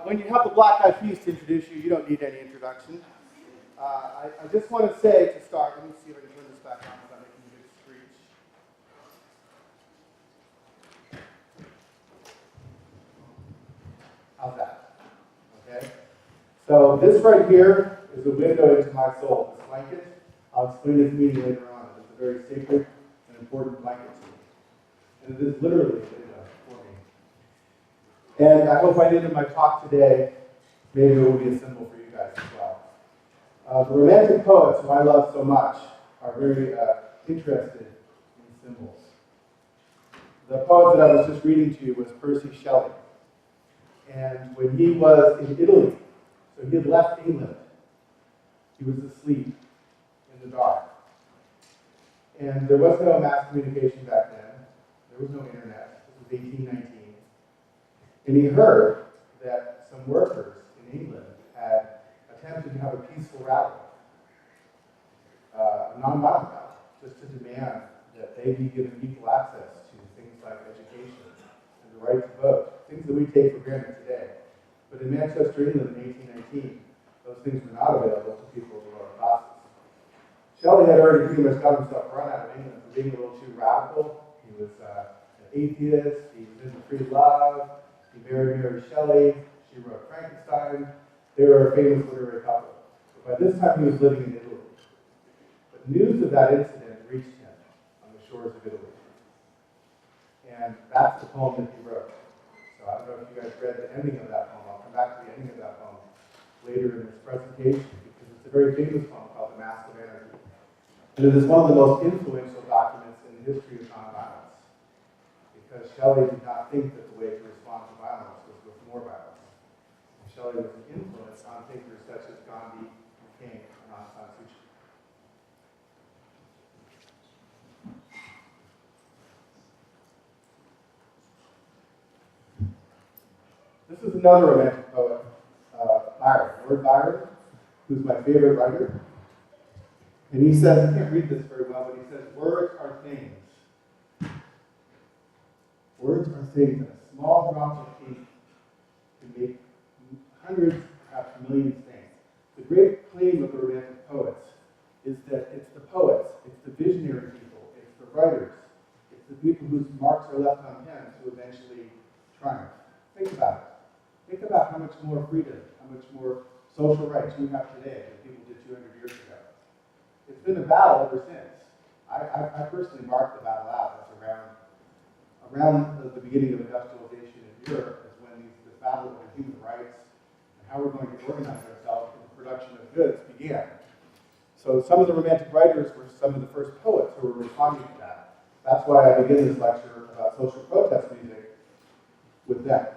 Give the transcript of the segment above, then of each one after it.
when you have the Black Eyed Peas to introduce you, you don't need any introduction. I just want to say to start, let me see if I can turn this back on without making a big screech. How's that? Okay. So this right here is a window into my soul. This blanket, I'll explain its meaning later on. It's a very sacred and important blanket to me. And it is literally a window for me. And I hope by the end of my talk today, maybe it will be a symbol for you guys as well. The Romantic poets, who I love so much, are very interested in symbols. The poet that I was just reading to you was Percy Shelley. And when he was in Italy, so he had left England, he was asleep in the dark. And there was no mass communication back then. There was no internet. This was 1819. And he heard that some workers in England had attempted to have a peaceful rally, a nonviolent rally, just to demand that they be given equal access to things like education and the right to vote, things that we take for granted today. But in Manchester, England in 1819, those things were not available to people of the lower classes. Shelley had already pretty much got himself run out of England for being a little too radical. He was an atheist, he was into free love, he married Mary Shelley, she wrote Frankenstein. They were a famous literary couple. But by this time, he was living in Italy. But news of that incident reached him on the shores of Italy. And that's the poem that he wrote. So I don't know if you guys read the ending of that poem. I'll come back to the ending of that poem later in this presentation, because it's a very famous poem called The Mask of Anarchy. And it is one of the most influential documents in the history of nonviolence, because Shelley did not think that the way to respond to violence was with more violence. And Shelley was an influence on thinkers such as Gandhi, King, and Aung San Suu Kyi. This is another Romantic poet, Byron, Lord Byron, who's my favorite writer. And he says, I can't read this very well, but he says, words are things. Words are things, and a small drop of ink can make hundreds, perhaps millions things. The great claim of the Romantic poets is that it's the poets, it's the visionary people, it's the writers, it's the people whose marks are left on pens who eventually triumph. Think about it. Think about how much more freedom, how much more social rights we have today than people did 200 years ago. It's been a battle ever since. I personally marked the battle out as around the beginning of industrialization in Europe is when this battle over human rights and how we're going to organize ourselves in the production of goods began. So some of the Romantic writers were some of the first poets who were responding to that. That's why I begin this lecture about social protest music with them,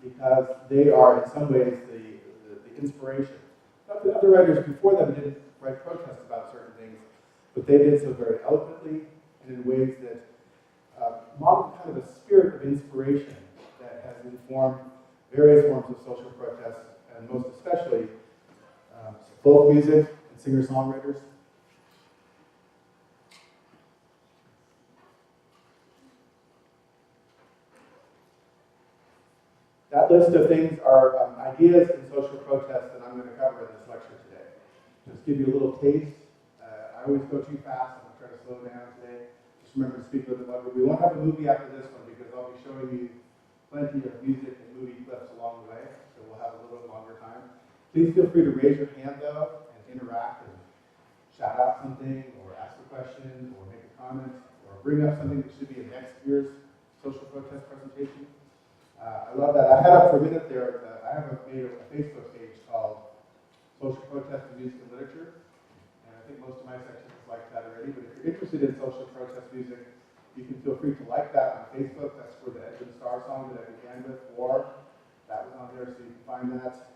because they are in some ways the inspiration. The other writers before them didn't write protests about certain things, but they did so very eloquently and in ways that modeled kind of a spirit of inspiration that has informed various forms of social protest, and most especially folk music and singer-songwriters. That list of things are ideas in social protest that I'm going to cover in this lecture today. Just give you a little taste. I always go too fast. I'm going to try to slow down today. Just remember to speak a little bit louder. We won't have a movie after this one because I'll be showing you plenty of music and movie clips along the way, so we'll have a little bit longer time. Please feel free to raise your hand, though, and interact and shout out something or ask a question or make a comment or bring up something that should be in next year's social protest presentation. I love that. I had up for a minute there, I have made a Facebook page called Social Protest in Music and Literature, and I think most of my section is like that already, but if you're interested in social protest music, you can feel free to like that on Facebook. That's for the Edwin Starr song that I began with, War. That was on there, so you can find that.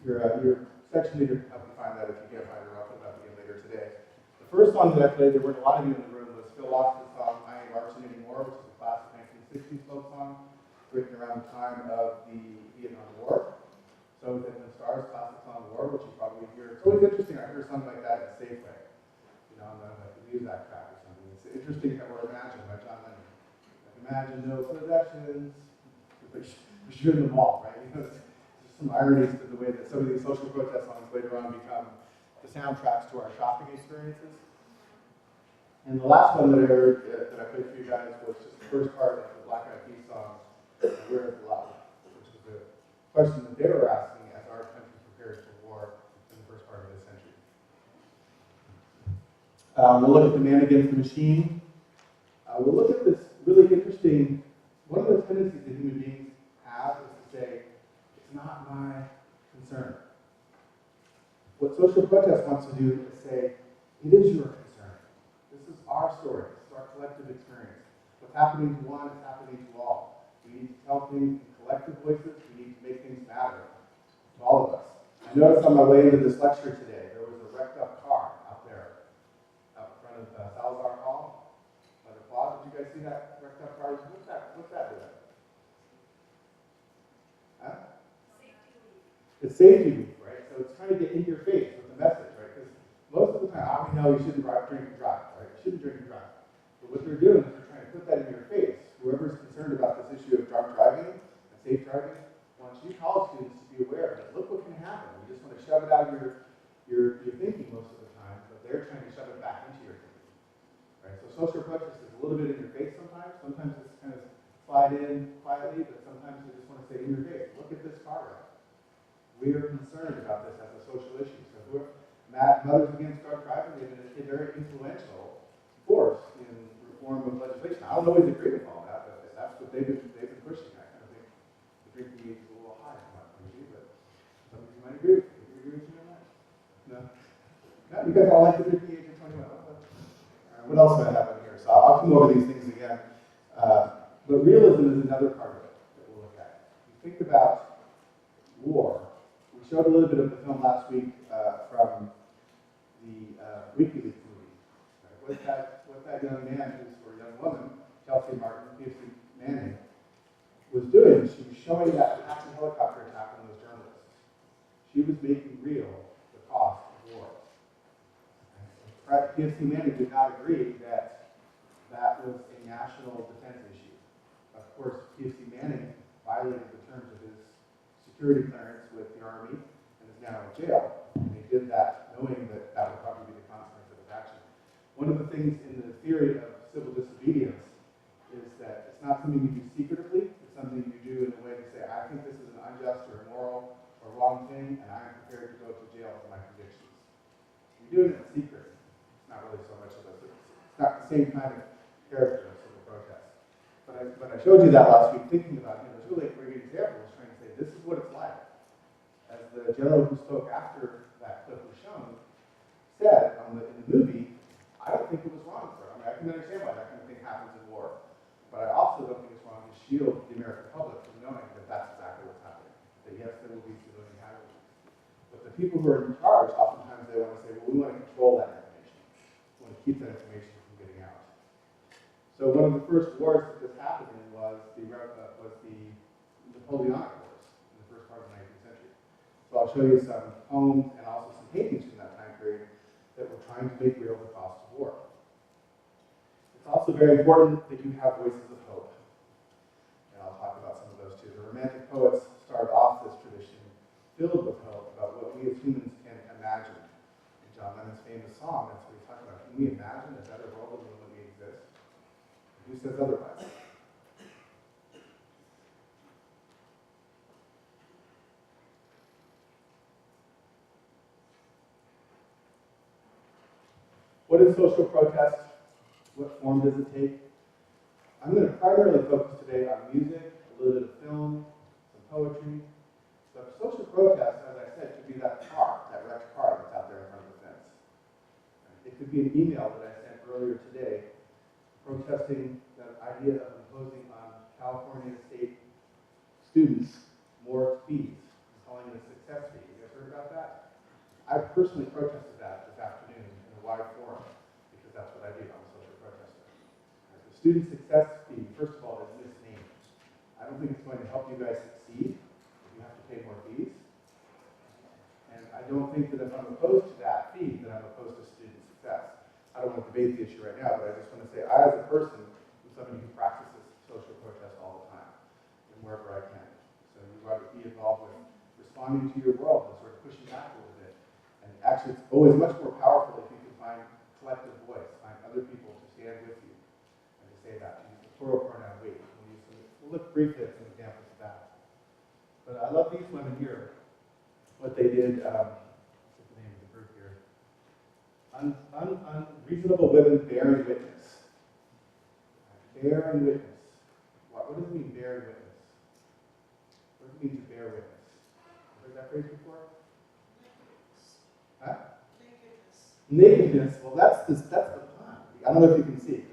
Your section leader can help you find that if you can't find it. I'll put it up again later today. The first song that I played, there weren't a lot of you in the room, was Phil Lox's song, I Ain't Marching Anymore, which is a classic 1960s folk song, written around the time of the Vietnam War. So is Edwin Starr's classic song, War, which you probably hear. It's always interesting, I hear something like that in Safeway, on the Muzak track or something. It's interesting, or Imagine by John Lennon. Like, imagine no possessions. There because you're in the mall, right? There's some ironies to the way that some of these social protest songs later on become the soundtracks to our shopping experiences. And the last one that I heard, that I played for you guys, was just the first part of the Black Eyed Peas song, Where is the Love? Which was the question that they were asking as our country prepares for war in the first part of this century. We'll look at the man against the machine. We'll look at this really interesting, one of the tendencies that human beings have is to say, it's not my concern. What social protest wants to do is say, it is your concern. This is our story. This is our collective experience. What's happening to one is happening to all. We need to tell things in collective voices. We need to make things matter to all of us. I noticed on my way into this lecture today, there was a wrecked up car out there, out in front of Salazar Hall. Did you guys see that wrecked up car? What's that doing? Huh? Safety week. It's safety week, right? So it's trying to get in your face with the message, right? Because most of the time, we know you shouldn't drink and drive, right? You shouldn't drink and drive. But what they're doing is they're trying to put that in your face. Whoever's concerned about this issue of drunk driving and safe driving wants you college students to be aware that look what can happen. You just want to shove it out of your thinking most of the time, but they're trying to shove it back into your thinking. Right? So social protest is a little bit in your face sometimes. Sometimes it's kind of slide in quietly, but sometimes they just want to say in your face, look at this car wreck. We are concerned about this as a social issue. So Mothers Against Drunk Driving, they've been a very influential force in reform of legislation. I don't always agree with all that, but that's what they've been pushing. I kind of think the drinking age is a little high in my point of view, but some of you might agree with me. Do you agree with me on that? No? No? You guys all like the drinking age of 21? What else do I have in here? So I'll come over these things again. But realism is another part of it that we'll look at. You think about war. We showed a little bit of the film last week from the WikiLeaks movie. Right? What that young man, or young woman, Chelsea Martin, P.C. Manning, was doing, she was showing that Apache helicopter attack on those journalists. She was making real the cost of war. PFC Manning did not agree that that was a national defense issue. Of course, PFC Manning violated the terms of his security clearance with the Army and is now in jail. And they did that knowing that that would probably be the consequence of his action. One of the things in the theory of civil disobedience is that it's not something you do secretively. It's something you do in a way to say, I think this is an unjust or immoral or wrong thing, and I am prepared to go to jail for my convictions. You do it in secret. Not really so much of a, it's not the same kind of character of civil protest. But I showed you that last week thinking about it. It was really a great example. I was trying to say, this is what it's like. As the general who spoke after that clip was shown said in the movie, I don't think it was wrong for him. I mean, I can understand why that kind of thing happens in war. But I also don't think it's wrong to shield the American public from knowing that that's exactly what's happening. That yes, there will be civilian casualties. But the people who are in charge, oftentimes they want to say, well, we want to control that information. We want to keep that information from getting out. So one of the first wars that this happened in was the Napoleonic Wars in the first part of the 19th century. So I'll show you some poems and also some paintings from that time period that were trying to make real the cost of war. It's also very important that you have voices of hope. And I'll talk about some of those too. The Romantic poets started off this tradition filled with hope about what we as humans can imagine. In John Lennon's famous song, that's what he's talking about. Can we imagine a better world than the one we exist? Who says otherwise? What is social protest? What form does it take? I'm going to primarily focus today on music, a little bit of film, some poetry. But social protest, as I said, could be that car, that wrecked car that's out there in front of the fence. It could be an email that I sent earlier today protesting the idea of imposing on California state students more fees, and calling it a success fee. You guys heard about that? I personally protested that this afternoon in a wide forum because that's what I do. I'm a social protester. The student success fee, first of all, is misnamed. I don't think it's going to help you guys succeed if you have to pay more fees. And I don't think that if I'm opposed to that fee, that I'm opposed to student success. I don't want to debate the issue right now, but I just want to say, I as a person am somebody who practices social protest all the time and wherever I can. be involved with responding to your world and sort of pushing back a little bit. And actually, it's always much more powerful if you can find collective voice, find other people to stand with you and to say that. Use the plural pronoun we. We'll look briefly at some examples of that. But I love these women here. What they did, what's the name of the group here? Unreasonable women bearing witness. Bearing witness. What does it mean, bearing witness? What does it mean to bear witness? Heard that phrase before? Huh? Nakedness. Well, that's the pun. I don't know if you can see.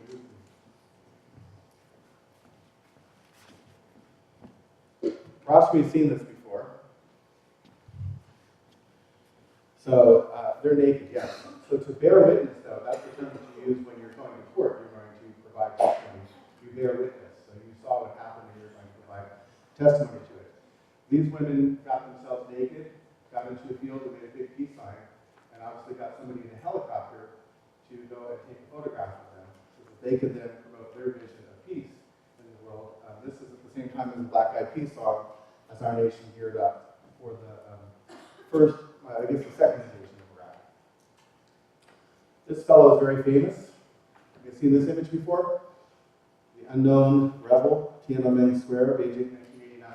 Rashmi's seen this before. So they're naked, yes. So to bear witness, though, that's the term that you use when you're going to court. You're going to provide testimony. You bear witness. So you saw what happened and you're going to provide testimony to it. These women got themselves naked, got into a field and made a big peace sign, and obviously got somebody in a helicopter to go and take a photograph of them so that they could then promote their vision of peace in the world. This is at the same time as the Black Eyed Peas song, as our nation geared up for the the second invasion of Iraq. This fellow is very famous. Have you seen this image before? The unknown rebel, Tiananmen Square, Beijing, 1989.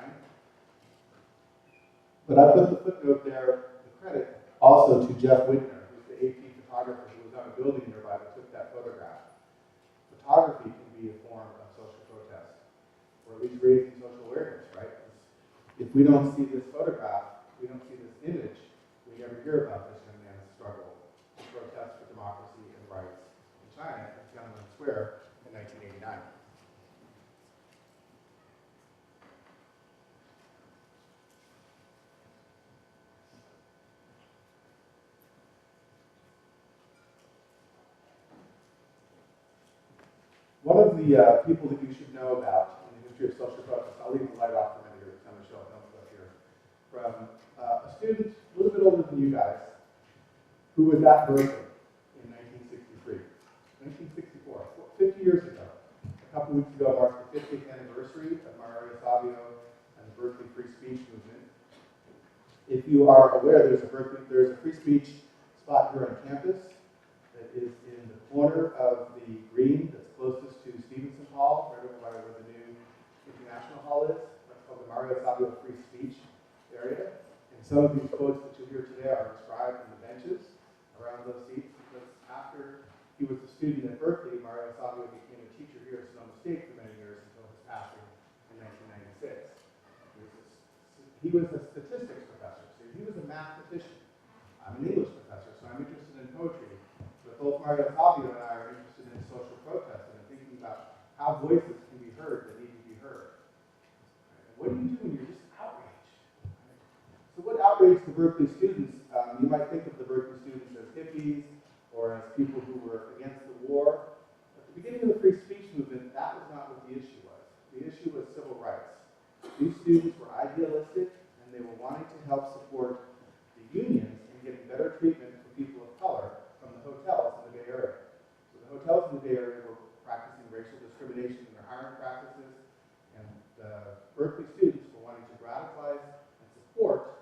But I put the footnote there, the credit, also to Jeff Whitner, who's the AP photographer who was on a building nearby that took that photograph. Photography can be a form of social protest, or at least raising social awareness, right? If we don't see this photograph, we don't see this image, we never hear about this young man's struggle to protest for democracy and rights in China at Tiananmen Square in 1989. One of the people that you should know about in the history of social protest, I'll leave the light off for a minute here, because I'm going to show a film clip here, from a student a little bit older than you guys, who was at Berkeley in 1963. 1964, 50 years ago. A couple weeks ago marked the 50th anniversary of Mario Savio and the Berkeley free speech movement. If you are aware, there's a free speech spot here on campus that is in the corner of the green that's closest to Stevenson Hall, right over by where the new International Hall is. That's called the Mario Savio Free Speech area. And some of these quotes that you'll hear today are inscribed on the benches around those seats, because after he was a student at Berkeley, Mario Savio became a teacher here at Sonoma State for many years until his passing in 1996. He was a statistics professor, so he was a mathematician. I'm an English professor, so I'm interested in poetry. But both Mario Savio and I are interested in social protest and thinking about how voices can be heard that need to be heard. And what do you do when you're just outraged? So what outraged the Berkeley students? You might think of the Berkeley students as hippies or as people who were against the war. At the beginning of the free speech movement, that was not what the issue was. The issue was civil rights. These students were idealistic, and they were wanting to help support the unions in getting better treatment for people of color from the hotels in the Bay Area. So the hotels in the Bay Area were practicing racial discrimination in their hiring practices, and the Berkeley students were wanting to radicalize and support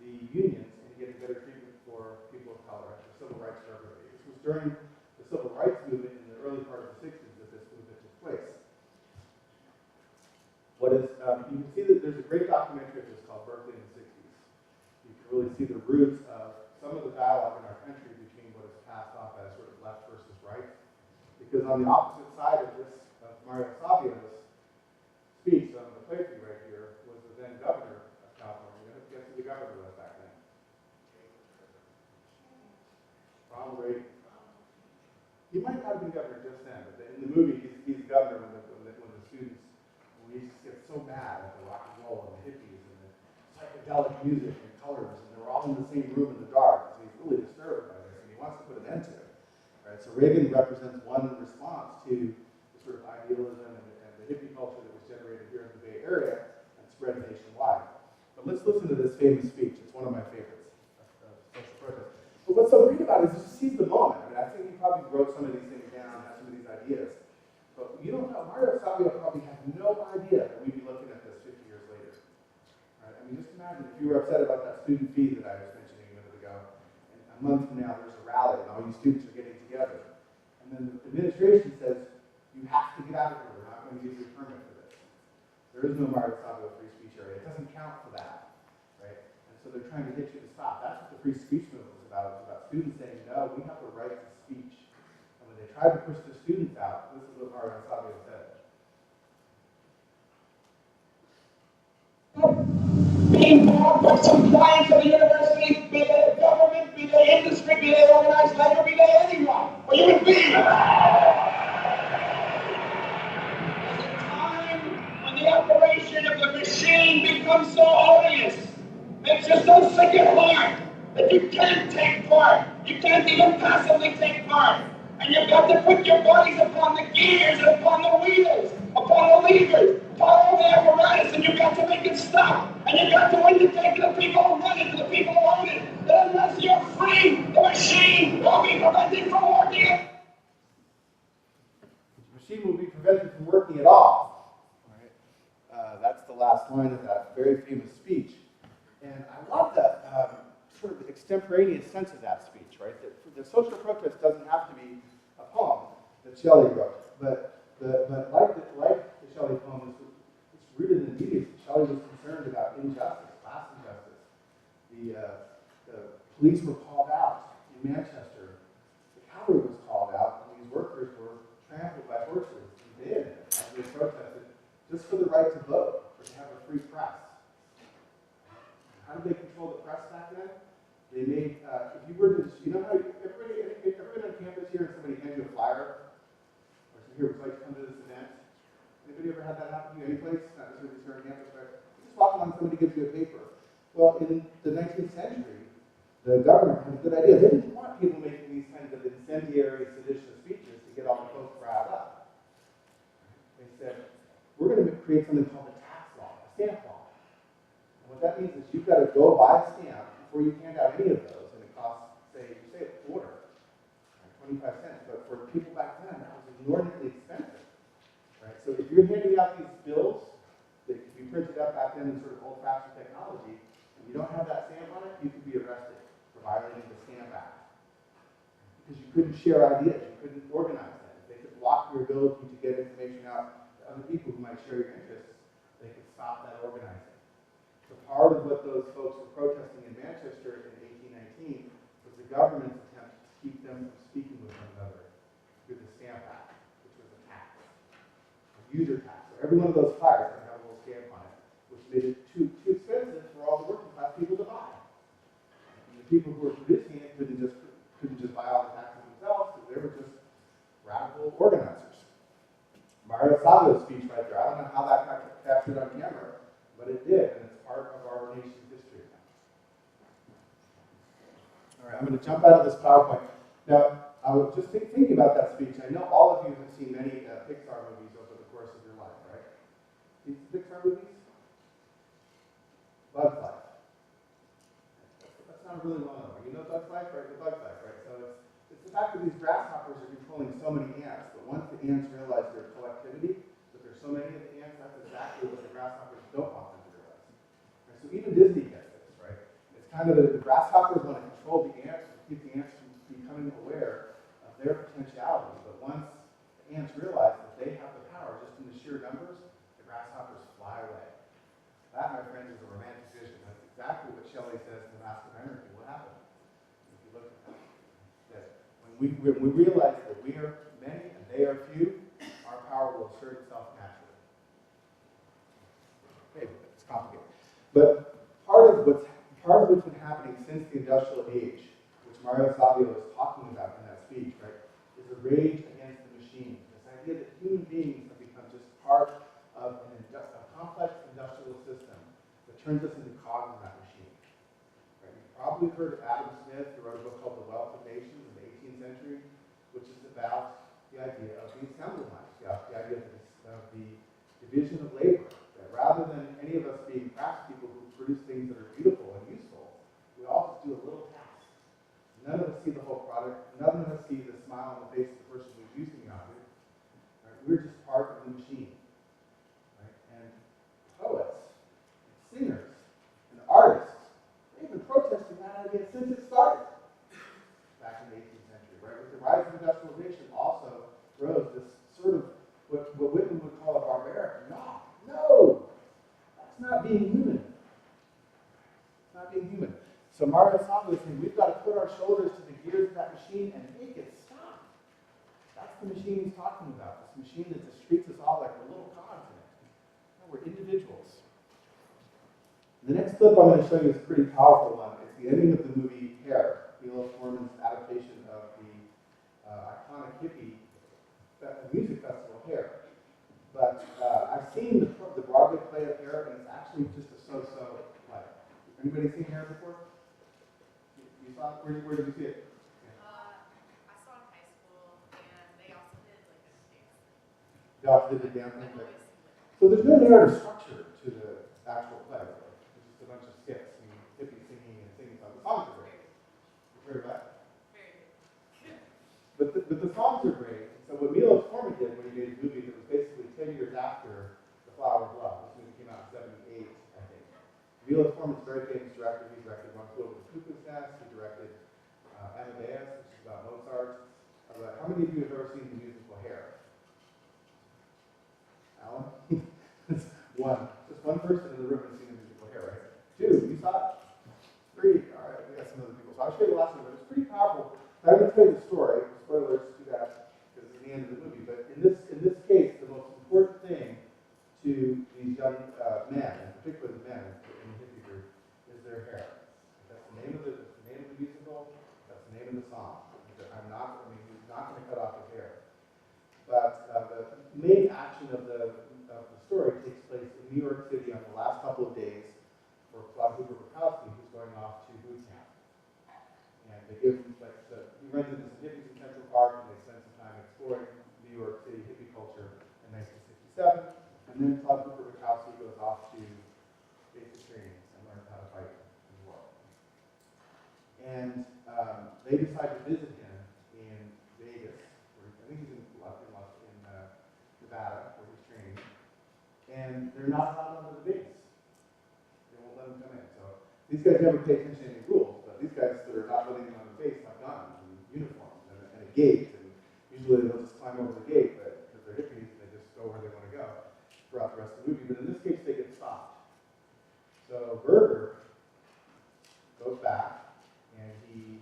the unions in getting better treatment for people of color, for civil rights for everybody. This was during the civil rights movement in the early part of the 60s that this movement took place. You can see that there's a great documentary of this called Berkeley in the 60s. You can really see the roots of some of the dialogue in our country between what is passed off as sort of left versus right. Because on the opposite side of this, of Mario Savio's speech that I'm going to play for you right here, was the then governor of California. Guess who the governor was back then? Ronald Reagan. He might not have been governor just then, but in the movie, he's governor when the students, when he just gets so mad at the rock and roll and the hippies and the psychedelic music and colors, and they're all in the same room in the dark. So he's really disturbed by this, and he wants to put an end to it. Right? So Reagan represents one response to the sort of idealism and the hippie culture that was generated here in the Bay Area and spread nationwide. But let's listen to this famous speech. It's one of my favorites of social protest. But what's so great about it is just seize the moment. I mean, I think he probably wrote some of these things down, had some of these ideas. But you don't know, Mario Savio probably had no idea that we'd be looking at this 50 years later. Right? I mean, just imagine if you were upset about that student fee that I was mentioning a minute ago, and a month from now there's a rally and all you students are getting together, and then the administration says, you have to get out of here, we're not going to give you a permit for this. There is no Mario Savio free speech area. It doesn't count for that, right? And so they're trying to get you to stop. That's what the free speech movement was about. It was about students saying, no, we have the right to speech. And when they tried to push the students out, this is what Mario Savio said. Being brought by some clients of the university, be they government, be they industry, be they organized labor, be they anyone, or human being. There's a time when the operation of the machine becomes so odious, makes you so sick at heart, that you can't take part. You can't even passively take part. And you've got to put your bodies upon the gears and upon the wheels, upon the levers, upon all the apparatus, and you've got to make it stop. And you've got to indicate to the people who run it, to the people who own it, that unless you're free, the machine will be prevented from working. The machine will be prevented from working at all. Right? That's the last line of that very famous speech. And I love that sort of extemporaneous sense of that speech, right? That the social protest doesn't have to be a poem that Shelley wrote, but like the Shelley poem, it's rooted in immediacy. Shelley was concerned about injustice, class injustice. The police were called out in Manchester. The cavalry was called out, and these workers were trampled by horses and dead as they protested just for the right to vote or to have a free press. How did they control the press back then? They made, if you were to, you know how everybody on campus here and somebody hands you a flyer, or so here, would you like to come to this event? Anybody ever had that happen to you any place? Not necessarily here on campus, but just walk along, somebody gives you a paper. Well, in the 19th century, the government had a good idea. They didn't want people making these kinds of incendiary, seditious speeches to get all the folks riled up. They said, we're going to create something called the tax law, a stamp law. And what that means is you've got to go buy a stamp before you hand out any of those, and it costs, say a quarter, 25 cents. But for people back then, that was inordinately expensive. Right? So if you're handing out these bills that could be printed up back then in sort of old-fashioned technology, and you don't have that stamp on it, you could be arrested for violating the Stamp Act. Because you couldn't share ideas, you couldn't organize them. They could block your ability to get information out to other people who might share your interests. They could stop that organizing. So part of what those folks were protesting in Manchester in 1819 was the government's attempt to keep them from speaking with one another through the Stamp Act, which was a tax, a user tax. So every one of those flyers had a little stamp on it, which made it too expensive for all the working class people to buy. And the people who were producing it couldn't just buy all the taxes themselves, because they were just radical organizers. Mario Savio's speech right there, I don't know how that got captured on camera, but it did, and it's part of our nation's history. All right, I'm going to jump out of this PowerPoint. Now, I was just thinking about that speech. I know all of you have seen many Pixar movies over the course of your life, right? Seen Pixar movies? Bug's Life. That's not really well known. You know Bug's Life, right? The Bug's Life, right? So it's the fact that these grasshoppers are controlling so many ants, but once the ants realize their collectivity, that there's so many of the ants, that's exactly what the grasshoppers don't want them to realize. Right? So even Disney gets this, right? It's kind of the grasshoppers want to control the ants and keep the ants from becoming aware of their potentiality. But once the ants realize that they have the power just in the sheer numbers, the grasshoppers fly away. That, my friends, is a romantic vision. That's exactly what Shelley says in The Mask of Anarchy will happen. If you look at that. That when we realize that we are many and they are few, our power will assert itself naturally. Okay, it's complicated. But part of what's been happening since the industrial age, which Mario Savio is talking about in that speech, right, is a rage against the machine. This idea that human beings have become just part of a complex industrial system that turns us into cogs in that machine. Right? You've probably heard of Adam Smith, who wrote a book called The Wealth of Nations in the 18th century, which is about the idea of the assembly line, the idea of the division of labor. That rather than any of us being craftspeople who produce things that are beautiful and useful, we all just do a little task. None of us see the whole product. None of us see the smile on the face of the person who's using the object. Right? We're just part of the machine. Right? And poets, and singers, and artists since it started back in the 18th century, right? With the rise of industrialization also rose this sort of what Whitman would call a barbaric knock. No, that's not being human. It's not being human. So Mario Sago is saying we've got to put our shoulders to the gears of that machine and make it stop. That's the machine he's talking about. This machine that just treats us all like we're little cogs in it. No, we're individuals. The next clip I'm going to show you is a pretty powerful one. It's the ending of the movie Hair, Milos Forman's adaptation of the iconic hippie music festival Hair. But I've seen the Broadway play of Hair, and it's actually just a so-so play. Anybody seen Hair before? You saw it? Where did you see it? I saw it in high school, and they also did like a dance. They also did the dancing thing. So there's no narrative structure to the actual play. It's just a bunch of skits and hippie singing and singing songs. The songs are great. Very bad. Very good. But the songs are great. So what Milos Forman did when he made his movie, that was basically 10 years after The Flower of Love. This movie came out in 78, I think. Milos Forman's a very famous director. He directed One Flew Over the Cuckoo's Nest. He directed Amadeus, which is about Mozart. How many of you have ever seen the musical Hair? Alan? One. Just one person in the room has seen the musical Hair, right? Two. You saw it? Three. All right, we got some other people. So I'll show you the last one, but it's pretty powerful. I'm going to tell you the story. Spoilers, too bad, because it's the end of the movie. But in this case, the most important thing to these young men, and particularly the men in the hippie group, is their hair. That's the name of the musical. That's the name of the song. He's not going to cut off his hair. But the main action of the story takes place in New York City on the last couple of days for Claude Hooper Bukowski, who's going off to boot camp. And they give him, he runs into some hippies in Central Park, and they spend some time exploring New York City hippie culture in 1967. And then Claude Hooper Bukowski goes off to basic training and learns how to fight in the war. And they decide to visit him in Vegas, where I think he's in Nevada, where he's training. And they're not allowed onto the base. They won't let him come in. So these guys never pay attention to any rules, but these guys that are not letting him on the base have guns and uniforms and a gate. And usually they'll just climb over the gate, but because they're hippies, they just go where they want to go throughout the rest of the movie. But in this case, they get stopped. So Berger goes back and he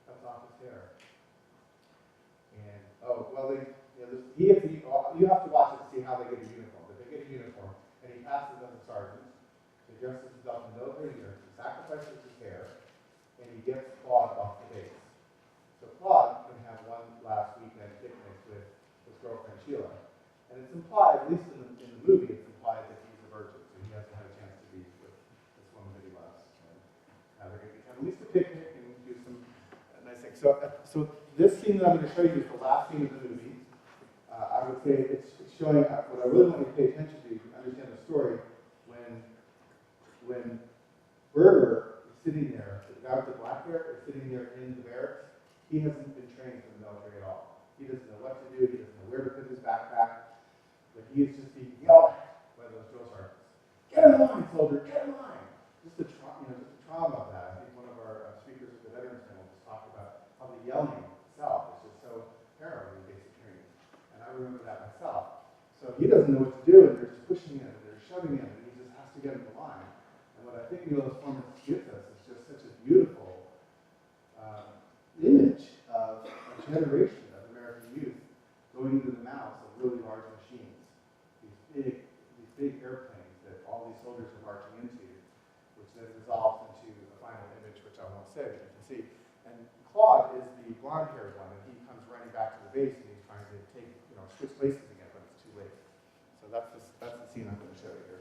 cuts off his hair. And you have to watch it to see how they get a uniform. But they get a uniform, and he passes as a sergeant. He dresses himself in military gear. He sacrifices his hair, and he gets Claude off the base. So Claude can have one last weekend picnic with his girlfriend Sheila. And it's implied, at least in the movie, it's implied that he's a virgin, so he hasn't had a chance to be with this woman that he loves. And they're going to have at least a picnic and do some nice things. So this scene that I'm going to show you is the last scene of the movie. I would say it's showing what I really want you to pay attention to understand the story. When Berger is sitting there, the guy with the black hair is sitting there in the barracks, he hasn't been trained for the military at all. He doesn't know what to do, he doesn't know where to put his backpack, but he is just being yelled at by those drill sergeants. Get in line, soldier, get in line! Just the trauma of that. I think one of our speakers at the Veterans Panel just talked about how the yelling itself is just so harrowing in basic training. I remember that myself. So he doesn't know what to do, and they're just pushing him, and they're shoving him, and he just has to get in the line. And what I think Milos Forman gives us is just such a beautiful image of a generation of American youth going into the mouths of really large machines. These big airplanes that all these soldiers are marching into, which then dissolves into a final image, which I won't say, but you can see. And Claude is the blonde-haired one, and he comes running back to the base, and he's trying to switch places again, but it's too late. So that's the scene I'm going to show you here.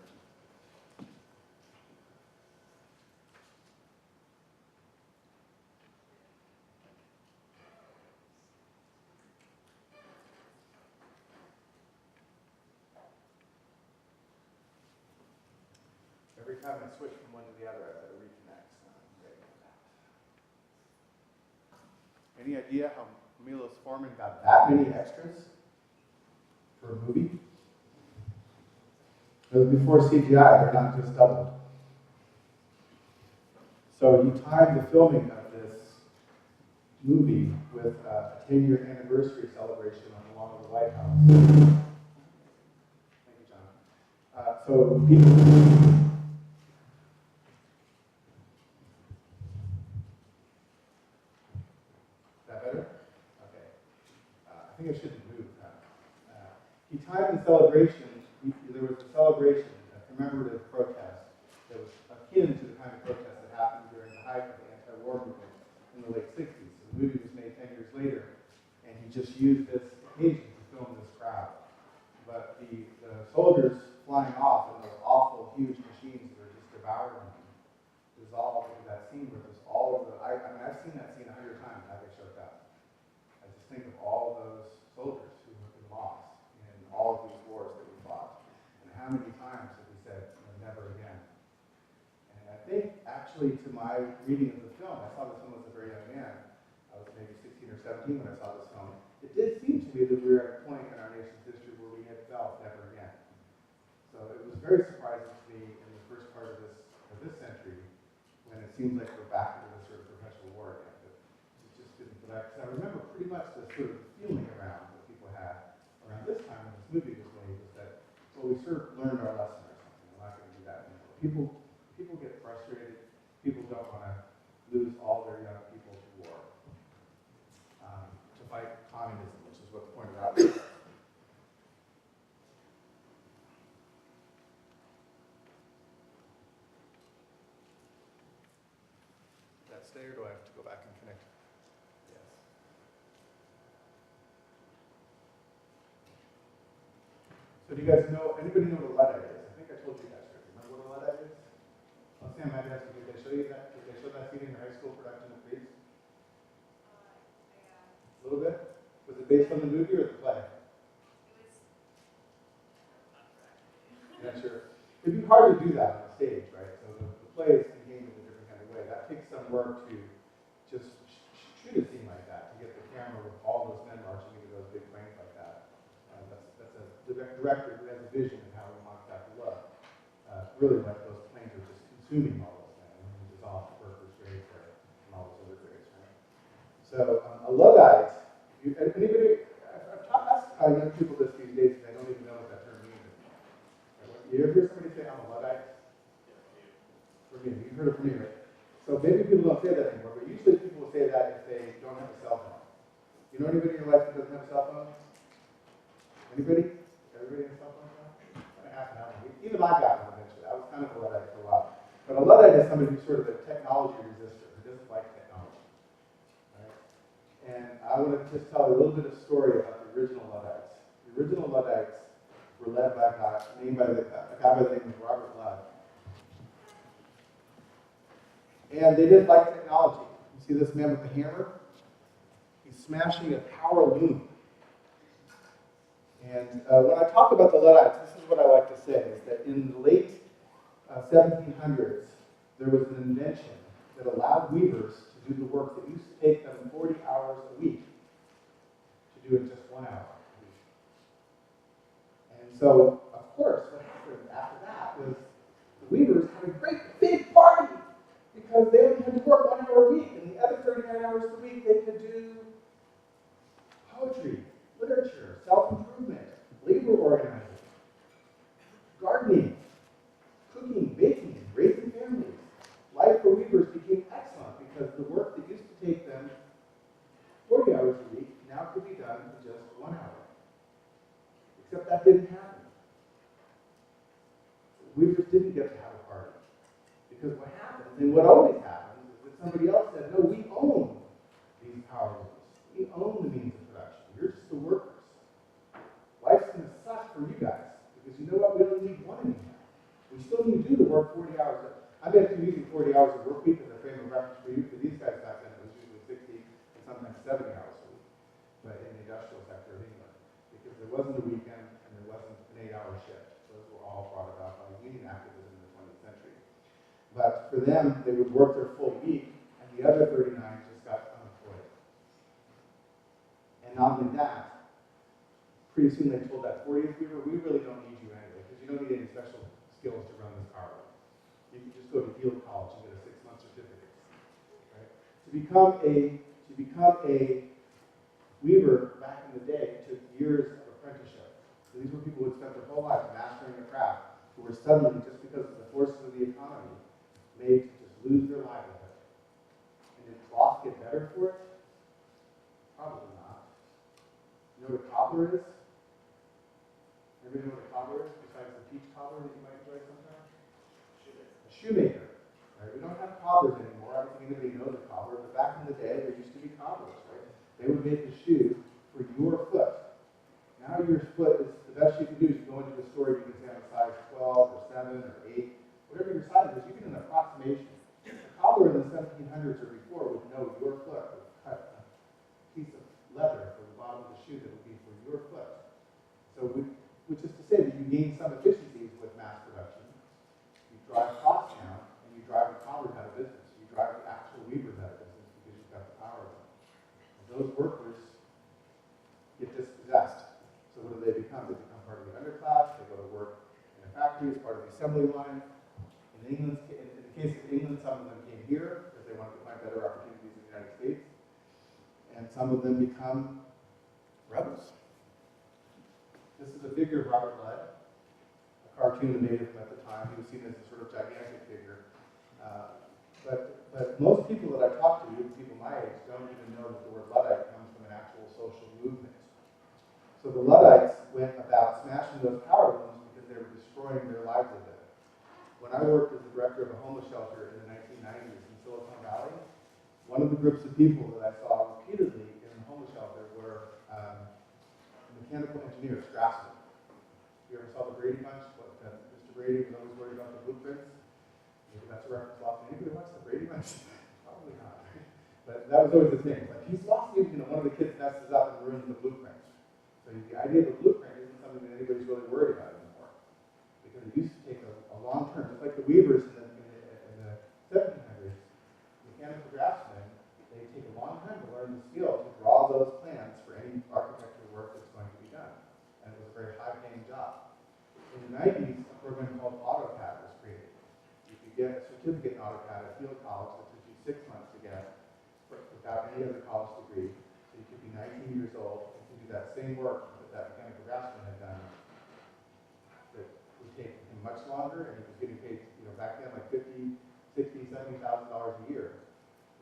Every time I switch from one to the other, I better reconnect. So any idea how Milos Forman got that many extras for a movie? It was before CGI, they're not just doubled. So So he timed the filming of this movie with a 10-year anniversary celebration on the lawn of the White House. Thank you, John. So people. Is that better? Okay. I think I shouldn't move. He timed the celebration. There was a celebration, a commemorative protest that was akin to the kind of protest that happened during the height of the anti-war movement in the late 60s. So the movie was made 10 years later, and he just used this occasion to film this crowd. But the soldiers flying off in those awful, huge machines that were just devouring them dissolved into that scene where there's all of the. I mean, I've seen that scene 100 times. I get choked up. I just think of all of those soldiers who have been lost in all of these wars that we fought, and how many times have we said, never again. And I think, actually, to my reading of the film, I saw this film as a very young man. I was maybe 16 or 17 when I saw this film. It did seem to me that we were at a point in our nation's history where we had felt never again. So it was very surprising to me in the first part of this century, when it seems like we're back into this sort of perpetual war again. But it just didn't. But I remember pretty much the sort of feeling around that people had around this time when this movie was made was that, well, we sort of learned our lesson or something. We're not going to do that anymore. People get frustrated. People don't want to lose all their young people to war, to fight communism, which is what's pointed out. Stay, or do I have to go back and connect? Yes. So do you guys know, anybody know what a Luddite is? I think I told you guys already. Remember what a Luddite is? Oh, Sam, I asked you, did they show you that? Did they show that scene in your high school production of Grease? A little bit? Was it based on the movie or the play? Yeah, sure. It'd be hard to do that on the stage, right? So the play is contained in a different kind of way. That takes some work to just shoot a scene like that, to get the camera with all those men marching into those big planes like that. That's a director who has a vision of how he wants that to look. Really, like those planes are just consuming all those men, and he dissolves the workers' grades there and all those other grades, right? So a Luddite, anybody, I've asked young people this these days, and they don't even know what that term means. You ever hear somebody say, I'm a Luddite? For me, you've heard it from me, right? So maybe people don't say that anymore, but usually people will say that if they don't have a cell phone. You know anybody in your life that doesn't have a cell phone? Anybody? Everybody has a cell phone now? Kind of half and half. Even I got one eventually. I was kind of a Luddite for a while. But a Luddite is somebody who's sort of a technology resistor, who doesn't like technology. Right? And I want to just tell a little bit of story about the original Luddites. The original Luddites were led by a guy by the name of Robert Ludd. And they didn't like technology. You see this man with the hammer? He's smashing a power loom. And when I talk about the Luddites, this is what I like to say, is that in the late 1700s, there was an invention that allowed weavers to do the work that used to take them 40 hours a week to do in just 1 hour a week. And so, of course, what happened after that was the weavers had a great big party, because they only had to work 1 hour a week, and the other 39 hours a week they could do poetry, literature, self-improvement, labor organizing, gardening, cooking, baking, raising families. Life for weavers became excellent because the work that used to take them 40 hours a week now could be done in just 1 hour. Except that didn't happen. Weavers didn't get to have a party. Because what happens, and what always happens, is that somebody else said, no, we own these power looms. We own the means of production. You're just the workers. Life's going to suck for you guys. Because you know what? We only need one anymore. We still need you to work 40 hours. I'm actually using 40 hours of work week as a frame of reference for you. For these guys back then, it was usually 60 and sometimes 70 hours a week. But in the industrial sector of England. Because there wasn't a weekend and there wasn't an 8-hour shift. Those were all brought about by union activism in the 20th century. But for them, they would work their full week, and the other 39 just got unemployed. And not only that, pretty soon they told that 40th weaver, we really don't need you anyway, because you don't need any special skills to run this power loom. You can just go to field college and get a 6-month certificate. To become a weaver back in the day took years of apprenticeship. So these were people who had spent their whole lives mastering the craft, who were suddenly, just because of the forces of the economy, made to just lose their livelihood. And did cloth get better for it? Probably not. You know what a cobbler is? Everybody know what a cobbler is, besides the peach cobbler that you might enjoy sometimes? A shoemaker. Right? We don't have cobblers anymore. I don't think anybody knows a cobbler, but back in the day, there used to be cobblers, right? They would make a shoe for your foot. Now your foot is, the best you can do is you go into a store, you can say I'm a size 12 or 7 or 8, whatever your size is, you get an approximation. A cobbler in the 1700s or before would know your foot, would cut a piece of leather for the bottom of the shoe that would be for your foot. So, which is to say that you gain some efficiencies with mass production. You drive costs down, and you drive the cobbler out of business. You drive the actual weavers out of business because you've got the power of them. And those workers get dispossessed. So what do they become? They become part of the underclass. They go to work in a factory as part of the assembly line. In the case of England, some of them came here because they wanted to find better opportunities in the United States. And some of them become rebels. This is a figure of Robert Ludd, a cartoon that made him at the time. He was seen as a sort of gigantic figure. But most people that I talk to, even people my age, don't even know that the word Luddite comes from an actual social movement. So the Luddites went about smashing those power looms because they were destroying their livelihood. When I worked as the director of a homeless shelter in the 1990s in Silicon Valley, one of the groups of people that I saw repeatedly in the homeless shelter were mechanical engineers, draftsmen. You ever saw the Brady Bunch? Mr. Brady was always worried about the blueprints. Maybe that's a reference lost. Anybody watch the Brady Bunch? Probably not. But that was always the thing. Like he's lost, one of the kids messes up and ruins the blueprint. So the idea of a blueprint isn't something that anybody's really worried about anymore. Because it used to take a long term, just like the weavers in the 1700s, mechanical draftsmen, they take a long time to learn the skill to draw those plans for any architectural work that's going to be done. And it was a very high-paying job. In the 90s, a program called AutoCAD was created. You could get a certificate in AutoCAD at Field College that took you 6 months to get without any other college degree. So you could be 19 years old and could do that same work that mechanical draftsman had done that would take him much longer, and he was getting paid, back then like $50,000, $60,000, $70,000 a year.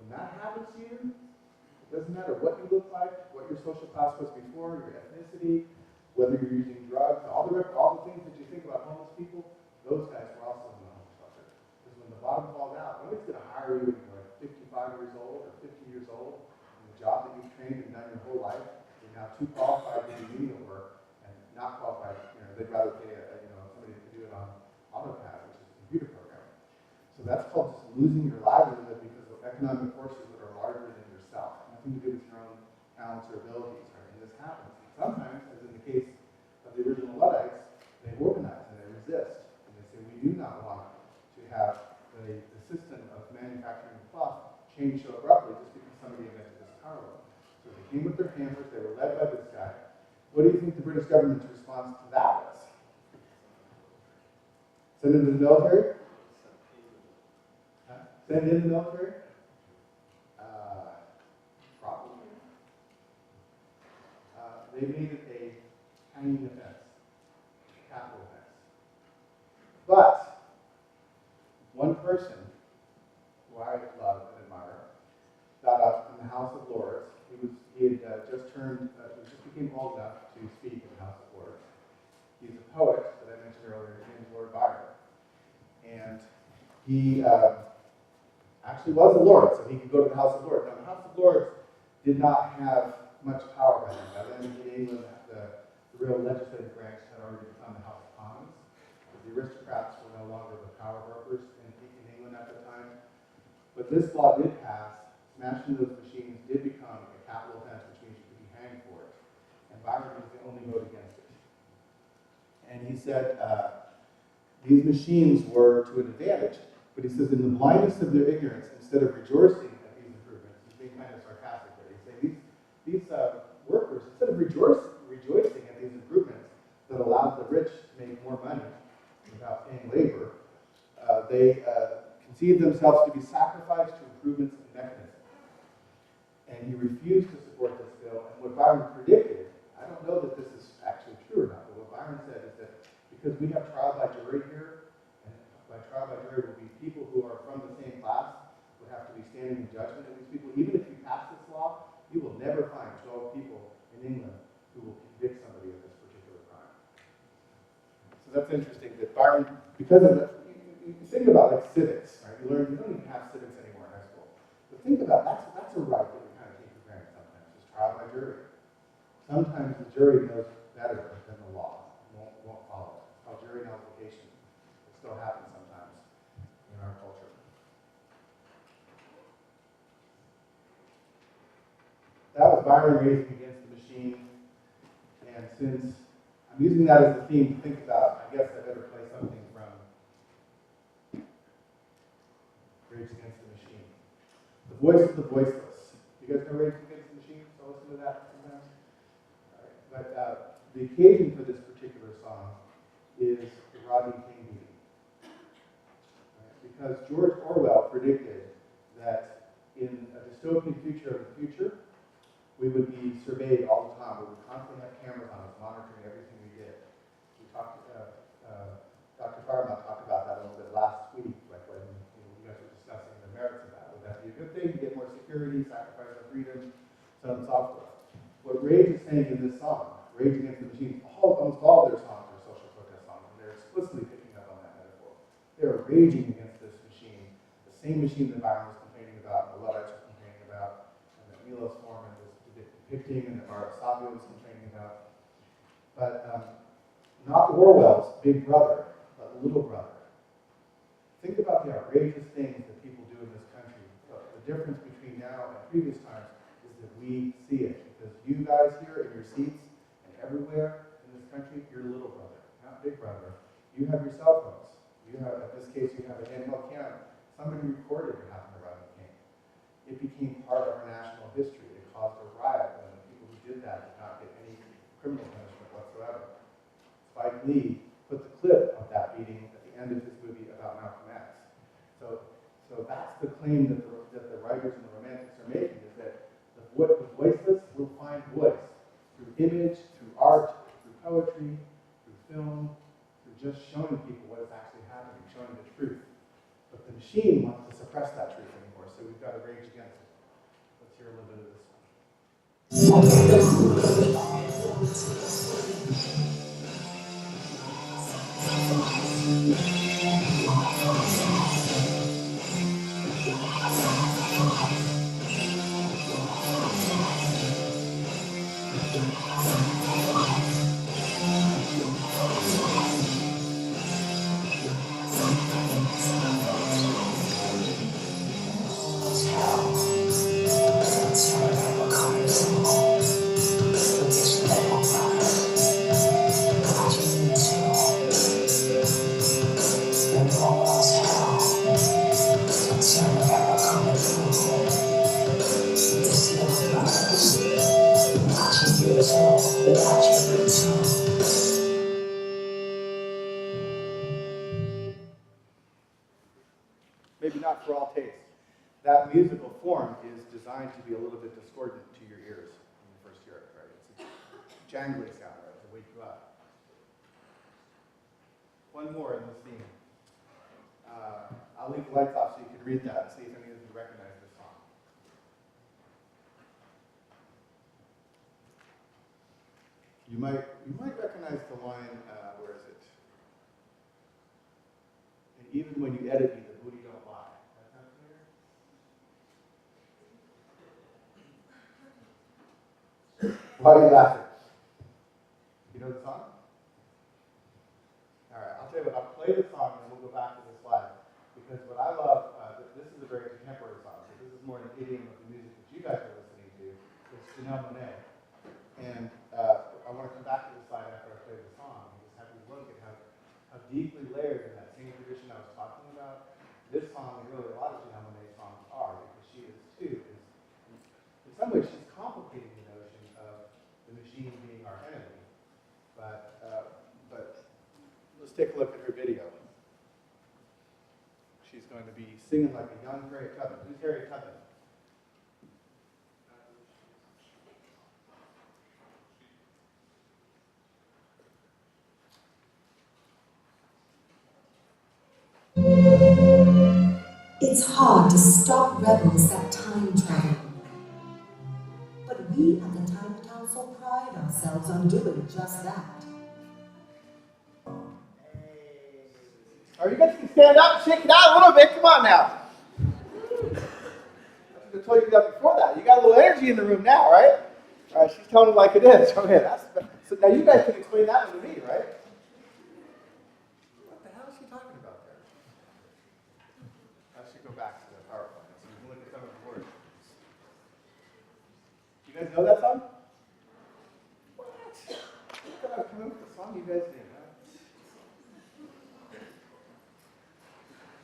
When that happens to you, it doesn't matter what you look like, what your social class was before, your ethnicity, whether you're using drugs, all the things that you think about homeless people, those guys were also in the homeless shelter. Because when the bottom falls out, nobody's going to hire you when you're like 55 years old or 50 years old, in the job that you've trained and done your whole life. You're now too qualified to do menial work, and not qualified, they'd rather pay somebody to do it on AutoCAD, which is a computer program. So that's called just losing your livelihood because of economic forces that are larger than yourself. Nothing to do with your own talents or abilities, right? And this happens. And sometimes, as in the case of the original Luddites, they organize and they resist. And they say, we do not want to have the system of manufacturing cloth change so abruptly just because somebody invented this power loom. So they came with their hammers, they were led by this guy. What do you think the British government's response to that was? Send him to the military? Send in the military? Probably. They made it a hanging offense, a capital offense. But one person who I love and admire got up in the House of Lords. He had just became old enough to speak in the House of Lords. He's a poet that I mentioned earlier. His name is Lord Byron. And he actually was a lord, so he could go to the House of Lords. Now, the House of Lords did not have much power by then. By then, in England, the real legislative branch had already become the House of Commons. The aristocrats were no longer the power brokers in England at the time. But this law did pass. Smashing those machines did become a capital offense, which means you could be hanged for it. And Byron was the only vote against it. And he said these machines were to an advantage. But he says, in the blindness of their ignorance, instead of rejoicing at these improvements, he's being kind of sarcastic there. He's saying these workers, instead of rejoicing at these improvements that allowed the rich to make more money without paying labor, they conceived themselves to be sacrificed to improvements in mechanism. and he refused to support this bill. And what Byron predicted, I don't know that this is actually true or not, but what Byron said is that because we have trial by jury here, and by trial by jury will be people who are from the same class, would have to be standing in judgment of these people. Even if you pass this law, you will never find 12 people in England who will convict somebody of this particular crime. So that's interesting that Byron, because of the, you think about like civics, right? You learn, you don't even have civics anymore in high school. But think about, that's a right that we kind of take for granted sometimes, is trial by jury. Sometimes the jury knows better than the law, won't follow it. It's called jury nullification. It still happens sometimes in our culture. That was Byron raging against the machine, and since I'm using that as a theme to think about, I guess I better play something from Rage Against the Machine. The Voice of the Voiceless. You guys know Rage Against the Machine? So listen to that sometimes. All right. But the occasion for this particular song is the Rodney King beating. Right? Because George Orwell predicted that in a dystopian future of the future, we would be surveyed all the time. We would constantly have cameras on us monitoring everything we did. We talked, Dr. Farma talked about that a little bit last week, like when you guys were discussing the merits of that. Would that be a good thing to get more security, sacrifice our freedom, so on and so forth? What Rage is saying in this song, Rage Against the Machine, almost all of their songs are social protest songs, and they're explicitly picking up on that metaphor. They are raging against this machine, the same machine that Byron was complaining about, and the Luddites were complaining about, and that Milos Forman was depicting, and that Mark Savio was complaining about. But not Orwell's big brother, but little brother. Think about the outrageous things that people do in this country. The difference between now and previous times is that we see it. Because you guys here in your seats and everywhere in this country, you're little brother, not big brother. You have your cell phones. You have, in this case, you have a handheld camera. Somebody recorded what happened to Rodney King. It became part of our national history. It caused a riot when the people who did that did not get any criminal punishment whatsoever. Spike Lee put the clip of that beating at the end of his movie about Malcolm X. So that's the claim that the writers and the romantics are making, is that the voiceless will find voice through image, through art, through poetry, through film, through just showing people what is actually happening, showing the truth. But the machine wants to suppress that truth anymore, so we've got to rage against it. Let's hear a little bit of this one. Maybe not for all tastes. That musical form is designed to be a little bit discordant to your ears when you first hear it, right? It's a jangly sound, right, to wake you up. One more in this theme. I'll leave the lights off so you can read that and see if any of you recognize this song. You might recognize the line, where is it? And even when you edit me, the booty don't lie. That sound familiar? Why are you laughing? You know the song? All right, I'll tell you what, I'll play the song and we'll go back to the slide. Because what I love, this is a very contemporary song, so this is more an idiom of the music that you guys are listening to. It's Janelle Monáe. And I want to come back to the slide after I play the song and just have you look at how deeply layered in that same tradition I was talking about, this song and really a lot of Janelle Monáe songs are, because she is too, in some ways she's complicating the notion of the machine being our enemy. But let's take a look at her video. She's going to be singing like a young Harriet Tubman. Who's Harriet Tubman? It's hard to stop rebels that time travel. But we at the Time Council pride ourselves on doing just that. All right, you guys can stand up and shake it out a little bit. Come on now. I told you that before that. You got a little energy in the room now, right? All right, she's telling it like it is. Okay, so now you guys can explain that one to me, right? What the hell is she talking about there? I should go back to the PowerPoint so you can look at some of the words. You guys know that song? What? You gotta come up with the song you guys name, huh?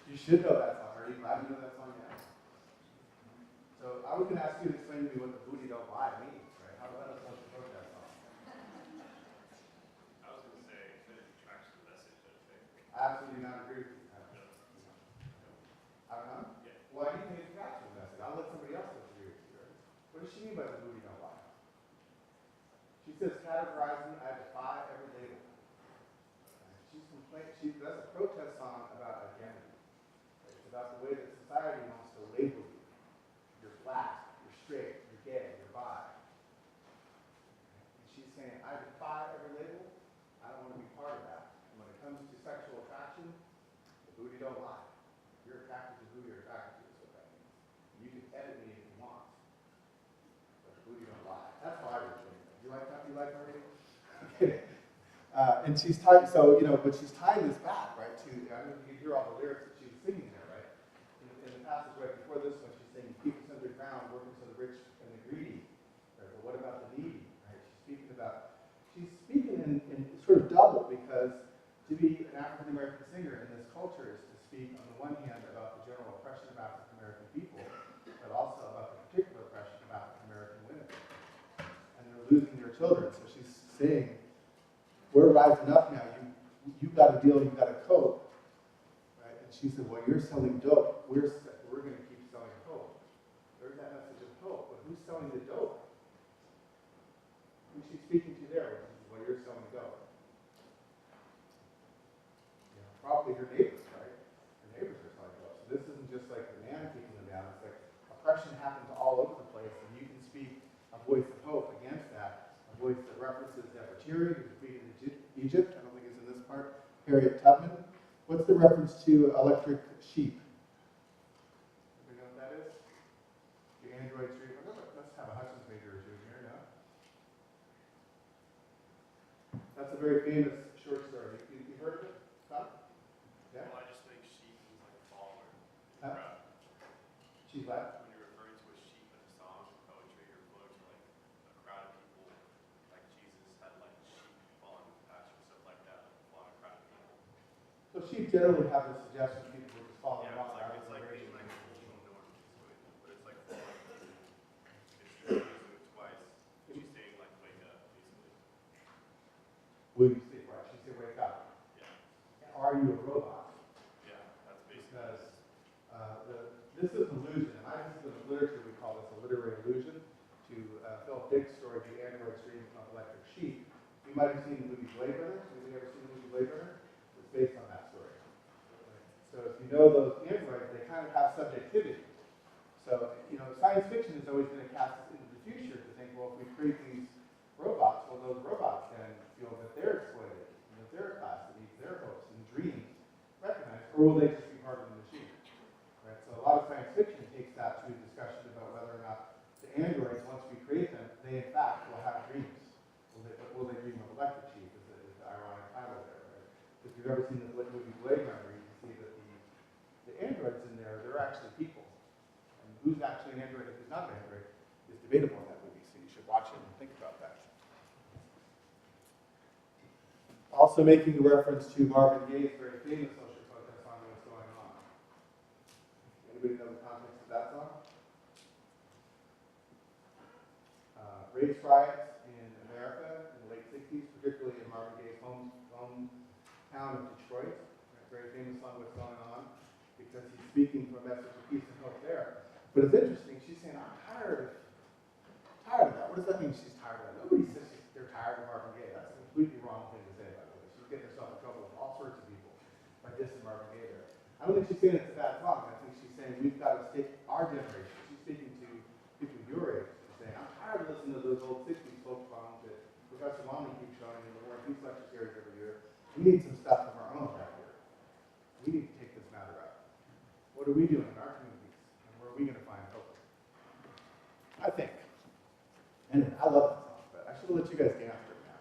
You should know that song. Are you glad you know that song now? So I was going to ask you to explain to me what the booty don't lie means, right? How about a social protest song? I was going to say that it tracks the message, I think. I absolutely not agree with you. How come? Yeah. Well, I do think it tracks the message. I'll let somebody else agree with you. What does she mean by the booty don't lie? She says, categorize me, I defy every label. She's complaining. That's a protest song about identity. It's about the way that society wants to label you. You're black, you're straight, you're gay, you're bi. And she's saying, I defy every label. I don't want to be part of that. And when it comes to sexual attraction, the booty don't lie. You're attracted to who you're attracted to, is what that means. You can edit me if you want, but the booty don't lie. That's how I would think. You like that? You like her? Okay. And she's tying, so, but she's tying this back, right, to, I don't know if you can hear all the lyrics that she was singing there, right? In the passage right before this one, she's saying, keep us underground, working for the rich and the greedy. Right? But what about the needy? Right? She's speaking in sort of double, because to be an African American singer in this culture is to speak on the one hand about the general oppression of African American people, but also about the particular oppression of African American women. And they're losing their children. So she's saying, we're rising up now. You got a deal, you got a cope. Right? And she said, well, you're selling dope. We're going to keep selling hope. There's that message of hope. But who's selling the dope? Who's she speaking to there? Well, you're selling dope. Probably her neighbors, right? Her neighbors are selling dope. So this isn't just like the man keeping them down. It's like oppression happens all over the place, and you can speak a voice of hope against that. A voice that references Nefertiti, who's defeated Egypt. I don't think it's in this part. Harriet Tubman. What's the reference to electric sheep? Anybody know what that is? The Android street. Let's have a Hutchins major or two here, no? That's a very famous short story. You heard of it? Tom? Yeah? Well, I just think sheep is like a follower. Huh? Sheep what? When you're referring to a sheep in a song or poetry, you're referring to like a crowd of people, like Jesus had like sheep following the pasture, stuff like that, following a crowd of people. So sheep generally have the suggestion people will just follow Yeah, along. it's like being like a communal norm, but it's like following people. It's using it twice. She's saying like wake up, basically. Will you sleep? Right? She said, wake up. Yeah. Are you a robot? Yeah, that's basically. Because this is an illusion. In my discipline of literature, we call this a literary illusion. To Philip Dick's story, The Android Stream of Electric Sheep. You might have seen the movie Blade Runner. Have you ever seen the movie Blade Runner? It's based on that story. So if you know those androids, they kind of have subjectivity. So, science fiction is always going to cast us into the future to think, well, if we create these robots, well, those robots then feel that they're exploited, and that their class that needs their hopes and dreams recognized, or will they just be part of the machine? Right? So a lot of science fiction takes that to a discussion about whether or not the androids, once we create them, they in fact will have dreams. Will they dream of electric sheep is the ironic title there, right? If you've ever seen the movie Blade Runner, you can see that the androids in there, they're actually people. And who's actually an android and who's not an android is debatable in that movie, so you should watch it and think about that. Also making a reference to Marvin Gaye's very famous social protest song, What's Going On. Anybody know the context of that song? Race riots in America in the late 60s, particularly in Marvin Gaye's hometown of Detroit. Very famous song, What's Going On, because he's speaking from a message of peace and hope there. But it's interesting, she's saying, I'm tired of that. What does that mean she's tired of that? Nobody says they're tired of Marvin Gaye. That's a completely wrong thing to say, by the way. She's getting herself in trouble with all sorts of people by dissing Marvin Gaye there. I don't think she's saying it's a bad song. I think she's saying we old 60s folk songs that Professor Wandling keeps showing in the War and Peace lecture series every year. We need some stuff of our own right here. We need to take this matter up. What are we doing in our communities? And where are we going to find hope? I think. Anyway, I love that song, but I should have let you guys dance for it now.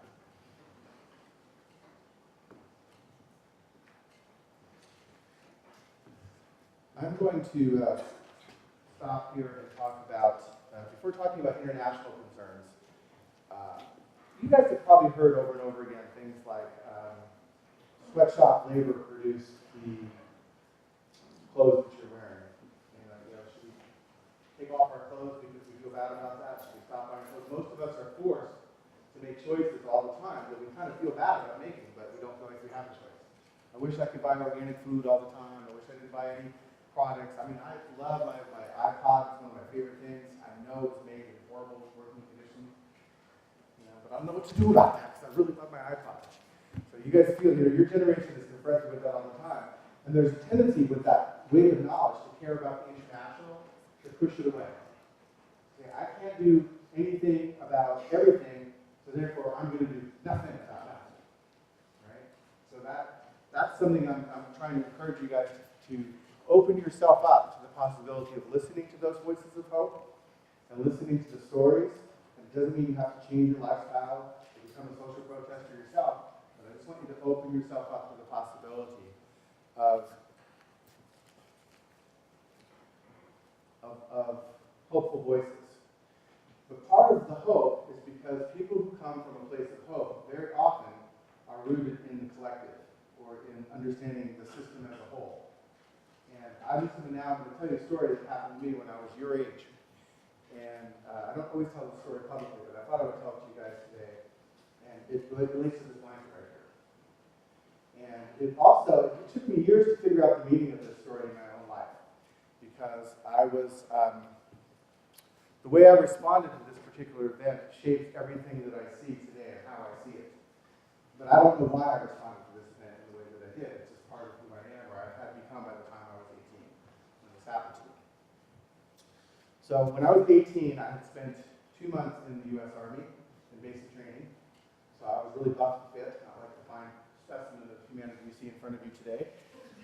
I'm going to stop here and talk about, before talking about international concerns, you guys have probably heard over and over again things like sweatshop labor produced the clothes that you're wearing. Should we take off our clothes because we feel bad about that? Should we stop buying clothes? Most of us are forced to make choices all the time that we kind of feel bad about making, but we don't feel like we have a choice. I wish I could buy organic food all the time. I wish I didn't buy any products. I mean, I love my iPod. It's one of my favorite things. I know it's made in horrible working conditions, but I don't know what to do about that because I really love my iPod. So you guys feel, your generation is confronted with that all the time. And there's a tendency with that weight of knowledge to care about the international, to push it away. I can't do anything about everything, so therefore I'm going to do nothing about that. Right? So that's something I'm trying to encourage you guys to open yourself up to the possibility of listening to those voices of hope and listening to the stories. And it doesn't mean you have to change your lifestyle to become a social protester yourself, but I just want you to open yourself up to the possibility of hopeful voices. But part of the hope is because people who come from a place of hope very often are rooted in the collective or in understanding the system as a whole. And I'm just going to tell you a story that happened to me when I was your age. And I don't always tell the story publicly, but I thought I would tell it to you guys today. And it relates to this blanket right here. And it took me years to figure out the meaning of this story in my own life. Because the way I responded to this particular event shapes everything that I see today and how I see it. But I don't know why I responded to this event in the way that I did. It's just part of who I am, or I had become by the time I was 18 when this happened to me. So when I was 18, I had spent 2 months in the U.S. Army in basic training. So I was really buff and fit, not like the fine specimen of humanity you see in front of you today.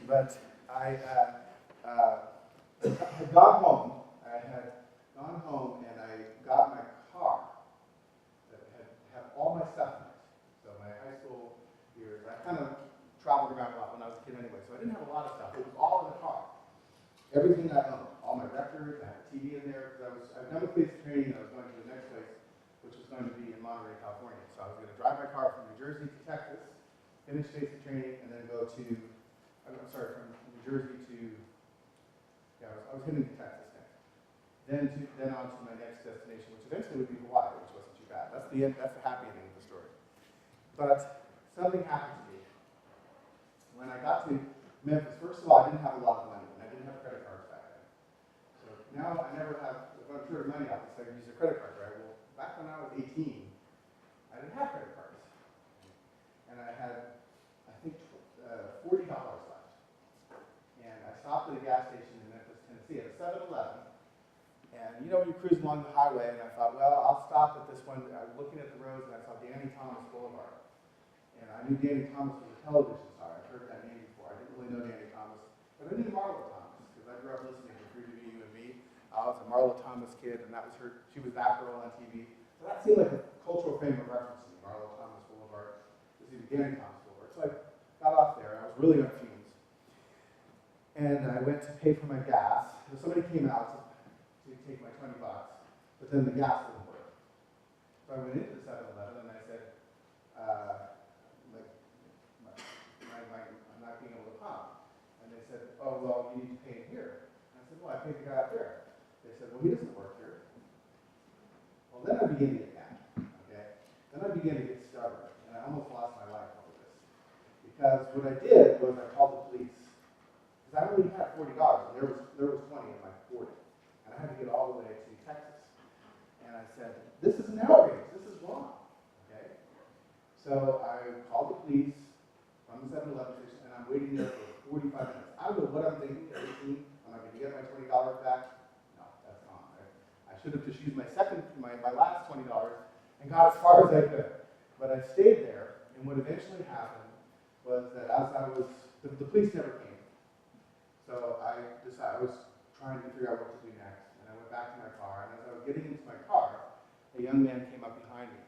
But I had gone home. I had gone home and I got my car that had all my stuff in it. So my high school years, I kind of traveled around a lot when I was a kid anyway, so I didn't have a lot of stuff. It was all in the car. Everything I owned, all my records, I had a TV in there, because I'd done with basic training and I was going to the next place, which was going to be in Monterey, California. So I was going to drive my car from New Jersey to Texas, finish basic training, and then go to, from New Jersey to, I was heading to Texas next. Then on to my next destination, which eventually would be Hawaii, which wasn't too bad. That's the end. That's the happy ending of the story. But something happened to me. When I got to Memphis, first of all, I didn't have a lot of money, and I didn't have credit cards back then. So now I never have, if I'm short of money, I can use a credit card, right? Well, back when I was 18, I didn't have credit cards. And I had, I think, $40 left. And I stopped at a gas station in Memphis, Tennessee at a 7-Eleven. And when you cruise along the highway, and I thought, well, I'll stop at this one. I was looking at the roads, and I saw Danny Thomas Boulevard. And I knew Danny Thomas was a television star. I'd heard that name before. I didn't really know Danny Thomas. But I knew Marlo Thomas, because I grew up listening to Free to Be You and Me. I was a Marlo Thomas kid, and that was her. She was that girl on TV. So that seemed like a cultural frame of reference to me, Marlo Thomas Boulevard. It was either Danny Thomas Boulevard. So I got off there. I was really on fumes. And I went to pay for my gas. So somebody came out to take my $20, but then the gas didn't work. So I went into the 7-Eleven and I said, I'm not being able to pump. And they said, oh, well, you need to pay it here. And I said, well, I paid the guy up there. They said, well, he doesn't work here. Well, then I began to get mad, okay? Then I began to get stubborn, and I almost lost my life over this. Because what I did was I called the police. Because I only had $40, and there was 20 in my 40. And I had to get all the way to Texas. And I said, this is an outrage. This is wrong. Okay? So I called the police from the 7-Eleven station, and I'm waiting there for 45 minutes. I don't know what I'm thinking. Am I going to get my $20 back? No, that's gone. I should have just used my last $20 and got as far as I could. But I stayed there, and what eventually happened was that as I was, the police never came. So I decided, I was trying to figure out what to do next, and I went back to my car, and as I was getting into my car, a young man came up behind me,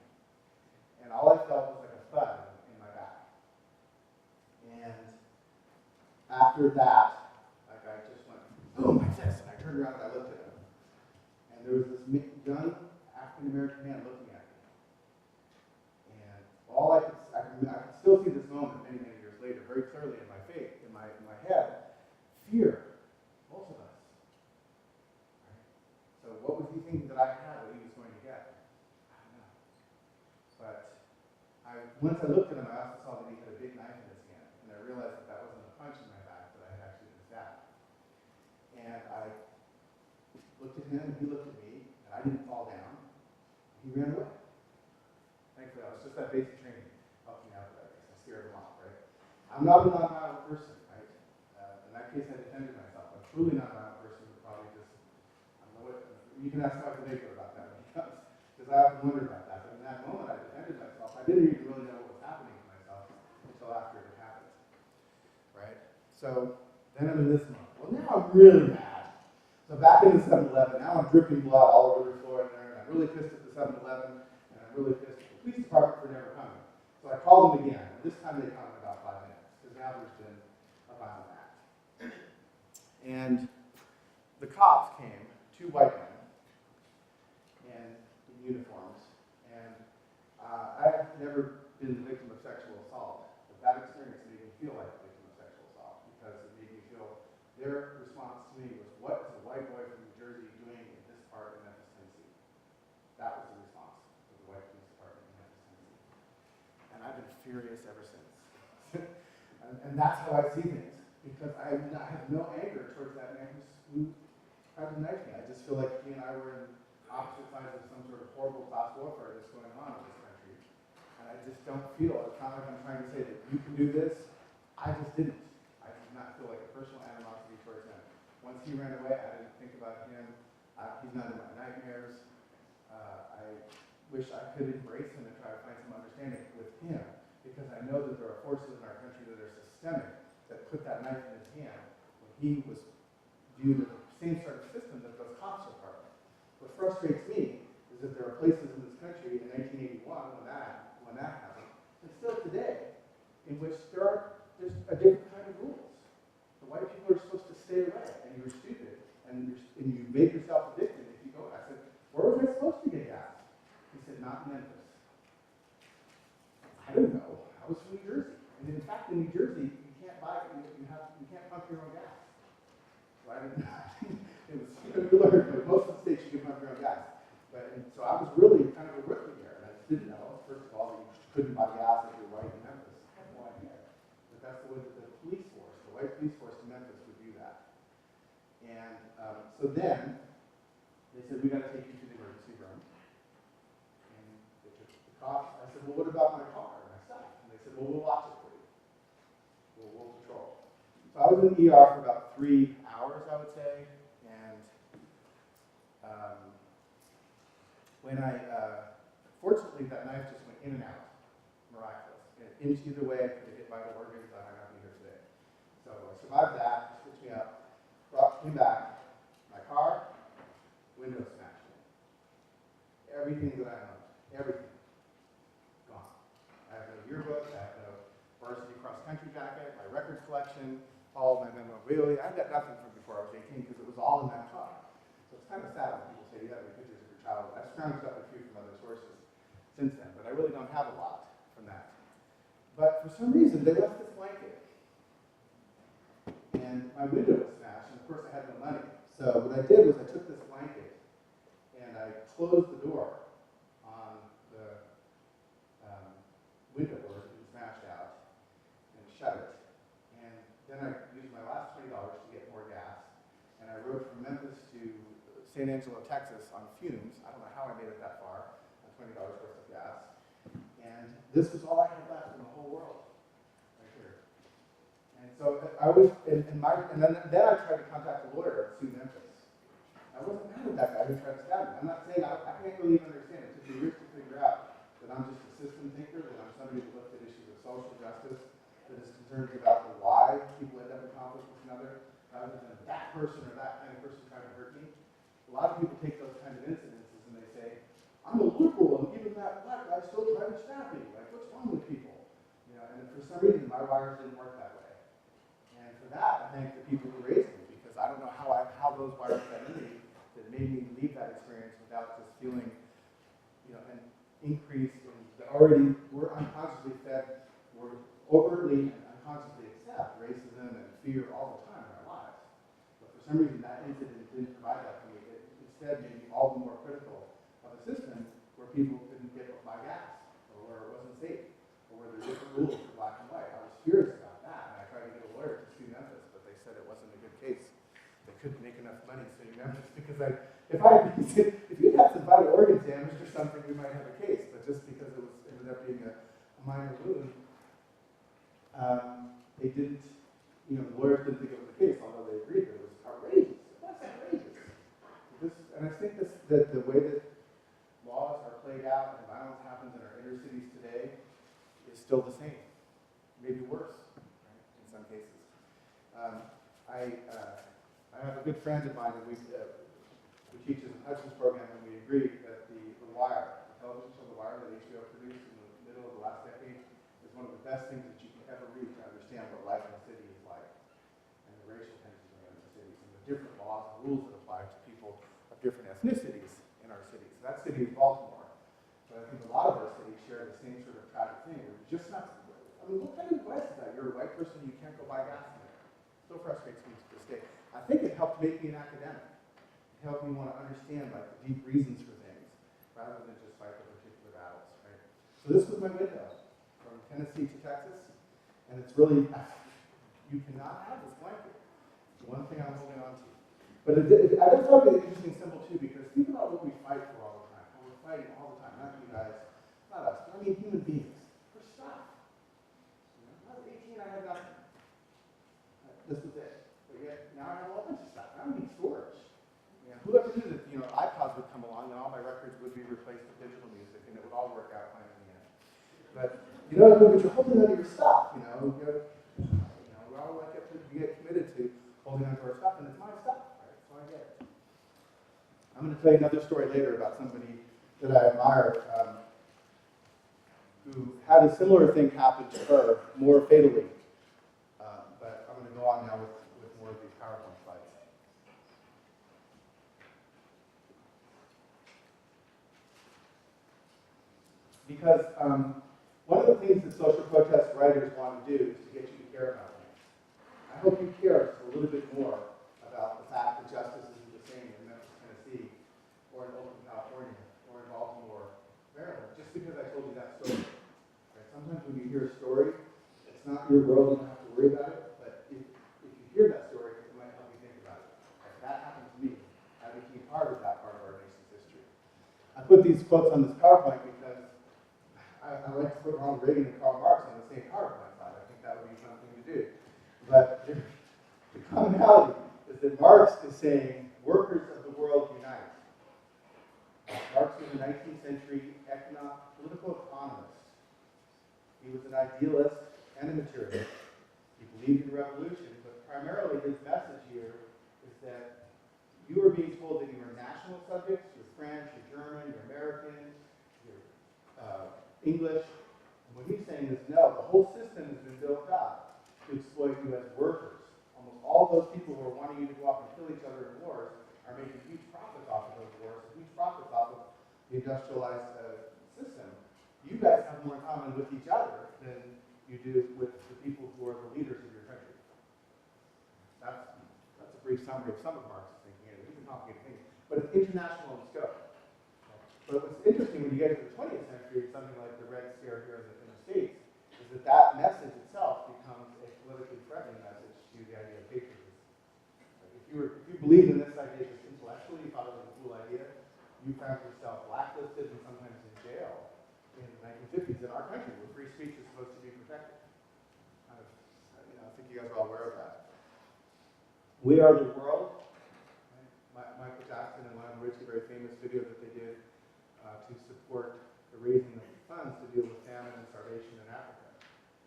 and all I felt was like a thud in my back. And after that, like I just went, boom, like this, and I turned around and I looked at him, and there was this young African-American man looking at me. And all I could still see this moment many, many years later, very clearly in my face, in my head, fear, both of us. Right? So what was he thinking that I had that he was going to get? I don't know. But once I looked at him, I also saw that he had a big knife in his hand, and I realized that that wasn't a punch in my back, that I had actually been stabbed. And I looked at him, and he looked at me, and I didn't fall down. He ran away. Thankfully, I was just that basic training helped me out with that because I scared him off, right? I'm not a nonviolent person, right? In that case, I defended myself. I'm truly not a violent person who probably just, I don't know what, you can ask Michael Nagler about that when he comes, because I often wonder about that. But in that moment, I defended myself. I didn't even really know what was happening to myself until after it happened, right? So then I'm in this moment. Well, now I'm really mad. So back in the 7-Eleven, now I'm dripping blood all over the floor in there, and I'm really pissed at the 7-Eleven, and I'm really pissed at the police department for never coming. So I called them again, and this time they come in about 5 minutes, because now there's been a violent act. And the cops came, 2 white men, and in uniforms, and I've never been the victim of sexual assault, but that experience made me feel like a victim of sexual assault, because it made me feel, their response to me was, what is a white boy from New Jersey doing in this part of Memphis, Tennessee? That was the response of the white police department in Memphis, Tennessee. And I've been furious ever since. and that's how I see things, because I have no anger towards that man who tried to knife me. I just feel like he and I were in opposite sides of some sort of horrible class warfare that's going on in this country. And I just don't feel, it's not like I'm trying to say that you can do this. I just didn't. I did not feel like a personal animosity towards him. Once he ran away, I didn't think about him. He's not in my nightmares. I wish I could embrace him and try to find some understanding with him, because I know that there are forces in our country that are systemic that put that knife in his hand when he was viewed as the same sort of system that those cops are part of. What frustrates me is that there are places in this country in 1981 when that happened, and still today, in which there's a different kind of rules. The white people are supposed to stay away, and you're stupid, and you make yourself addicted if you go. I said, where was I supposed to get gas? He said, not in Memphis. I don't know. I was from New Jersey, and in fact, in New Jersey, you can't pump your own gas. So I didn't. It was you learn, but most of the states you can pump your own gas. So I was really kind of a rookie there, and I just didn't know. First of all, that you couldn't buy gas if you're white in Memphis. I had no idea. But that's the way that the police force, the white police force in Memphis, would do that. And so then they said, we got to take you to the emergency room. And they took the cops. I said, well, what about my car and my stuff? And they said, well, we'll watch it for you. We'll patrol. So I was in the ER for about 3 hours, I would say. And when fortunately, that knife just went in and out. Miraculous. And either way, I could have hit vital organs. I might not be here today. So I survived that, stitched me up, came back. My car, window smashed in. Everything that I owned, everything, gone. I have no yearbooks, I have no varsity cross-country jacket, my records collection, all of my memorabilia. I've got nothing from before I was 18 because it was all in that car. So it's kind of sad when people say you have any pictures of your childhood. I've scrounged up a few from other sources since then, but I really don't have a lot from that. But for some reason, they left this blanket. And my window was smashed, and of course I had no money. So what I did was I took this blanket and I closed the door on the window where it was smashed out and shut it. And then I used my last $20 to get more gas. And I rode from Memphis to San Angelo, Texas on fumes. I don't know how I made it that far on $20 worth of gas. And this was all I had left in the whole world. And so I was, and then I tried to contact a lawyer at Memphis. I wasn't mad at that guy who tried to stab me. I'm not saying, I can't really even understand. It took me years to figure out my wires didn't work that way. And for that, I thank the people who raised me, because I don't know how those wires got in me that made me leave that experience without just feeling, an increase in the already, we're unconsciously fed, we're overtly and unconsciously accept racism and fear all the time in our lives. But for some reason, that incident didn't provide that for me. It instead made me all the more critical of a system where people couldn't get buy gas, or where it wasn't safe, or where there were different rules for black and white. I was furious about that, and I tried to get a lawyer to sue Memphis, but they said it wasn't a good case. They couldn't make enough money suing Memphis because if you'd had some vital organ damage or something, we might have a case. But just because it ended up being a minor wound, they didn't. The lawyers didn't think it was a case, although they agreed that it was outrageous. That's outrageous. And I think that the way that laws are played out and violence happens in our inner cities today is still the same, maybe worse, right, in some cases. I have a good friend of mine who teaches a Hutchins program, and we agree that the Wire, the television show The Wire that HBO produced in the middle of the last decade, is one of the best things that you can ever read to understand what life in the city is like, and the racial tensions in the cities, and the different laws and rules that apply to people of different ethnicities in our cities. So that city is Baltimore, but I think a lot of our cities share the same sort of tragic thing. We're just not. What kind of advice is that? You're a white person, you can't go buy gas in there. It still frustrates me to this day. I think it helped make me an academic. It helped me want to understand the deep reasons for things, rather than just fight the particular battles, right? So this was my window from Tennessee to Texas, and it's really, you cannot have this blanket. It's the one thing I'm holding on to. But I just thought it an interesting symbol too, because think about what we fight for all the time. We're fighting all the time, not you guys, not us, but I mean human beings, for stuff. When I was 18, I had nothing. This was it. But yet, now I have a whole bunch of stuff. I don't need storage. Whoever knew that, iPods would come along and all my records would be replaced with digital music, and it would all work out fine in the end. But but you're holding on to your stuff. We all get committed to holding on to our stuff, and it's my stuff, right? So I get it. I'm going to tell you another story later about somebody that I admire who had a similar thing happen to her, more fatally. But I'm going to go on now with more of these PowerPoint slides. Because one of the things that social protest writers want to do is to get you to care about things. I hope you care just a little bit more about the fact that justice isn't the same in Memphis, Tennessee, or in Oakland, California, or in Baltimore, Maryland, just because I told you that story. Right? Sometimes when you hear a story, it's not your world, you don't have to worry about it, but if you hear that story, it might help you think about it. Like that happened to me. I became part of that part of our nation's history. I put these quotes on this PowerPoint because I like to put Ronald Reagan and Karl Marx on the same PowerPoint slide. I think that would be something to do. But the commonality is that Marx is saying, workers of the world unite. Marx was a 19th century political economist. He was an idealist and a materialist. He believed in revolution, but primarily his message here is that you are being told that you are national subjects, you're French, you're German, you're American, you're English. And what he's saying is, no, the whole system has been built up to exploit you as workers. Almost all those people who are wanting you to go off and kill each other in wars are making huge profits off of those wars, huge profits off of the industrialized system. You guys have more in common with each other than you do with the people who are the leaders of your country. That's a brief summary of some of Marx's thinking. It's a complicated thing, but it's international in scope. But what's interesting when you get to the 20th century, something like the Red Scare here in the States, is that message itself becomes a politically threatening message to the idea of patriotism. Like if you believed in this idea just intellectually, you thought it was a cool idea, you found yourself blacklisted and sometimes in jail in the 1950s in our country, where free speech is supposed to be protected. I think you guys are all aware of that. We Are the World. Right? Michael Jackson and Lionel Richie, a very famous video that they did to support the raising of funds to deal with famine and starvation in Africa.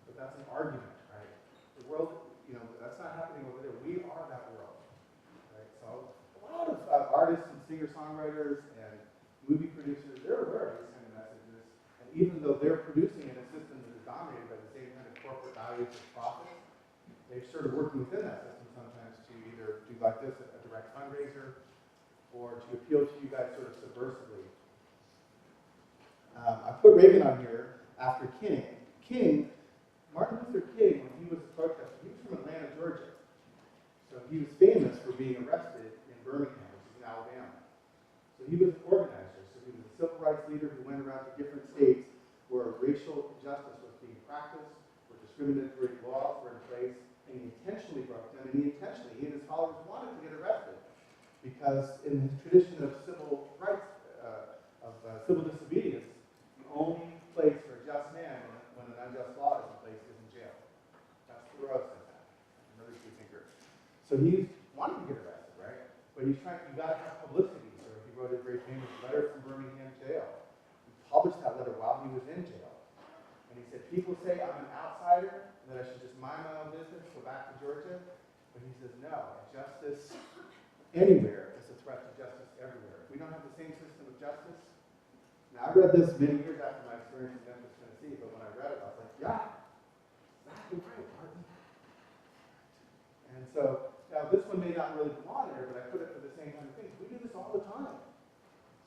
But that's an argument, right? The world, that's not happening over there. We are that world, right? So a lot of artists and singer-songwriters and movie producers, they're aware of these kind of messages. And even though they're producing in a system that is dominated by the same kind of corporate values of they're sort of working within that system sometimes to either do like this, a direct fundraiser, or to appeal to you guys sort of subversively. I put Reagan on here after King. Martin Luther King, when he was a protester, he was from Atlanta, Georgia. So he was famous for being arrested in Birmingham, which is in Alabama. So he was an organizer. So he was a civil rights leader who went around to different states where racial injustice was being practiced, where discriminatory laws were in place, and he intentionally broke them, and he and his followers wanted to get arrested. Because in the tradition of civil rights, civil disobedience, the only place for a just man when an unjust law is in place is in jail. That's Thoreau said that. Another true thinker. So he wanted to get arrested, right? But he's trying. You got to have publicity. So he wrote a very famous letter from Birmingham jail. He published that letter while he was in jail, and he said, "People say I'm an outsider, that I should just mind my own business, go back to Georgia." But he says, "No, justice anywhere is a threat to justice everywhere. If we don't have the same system of justice." Now, I read this many years after my experience in Memphis, Tennessee, but when I read it, I was like, yeah, exactly right, Martin. And so, now this one may not really belong there, but I put it for the same kind of thing. We do this all the time.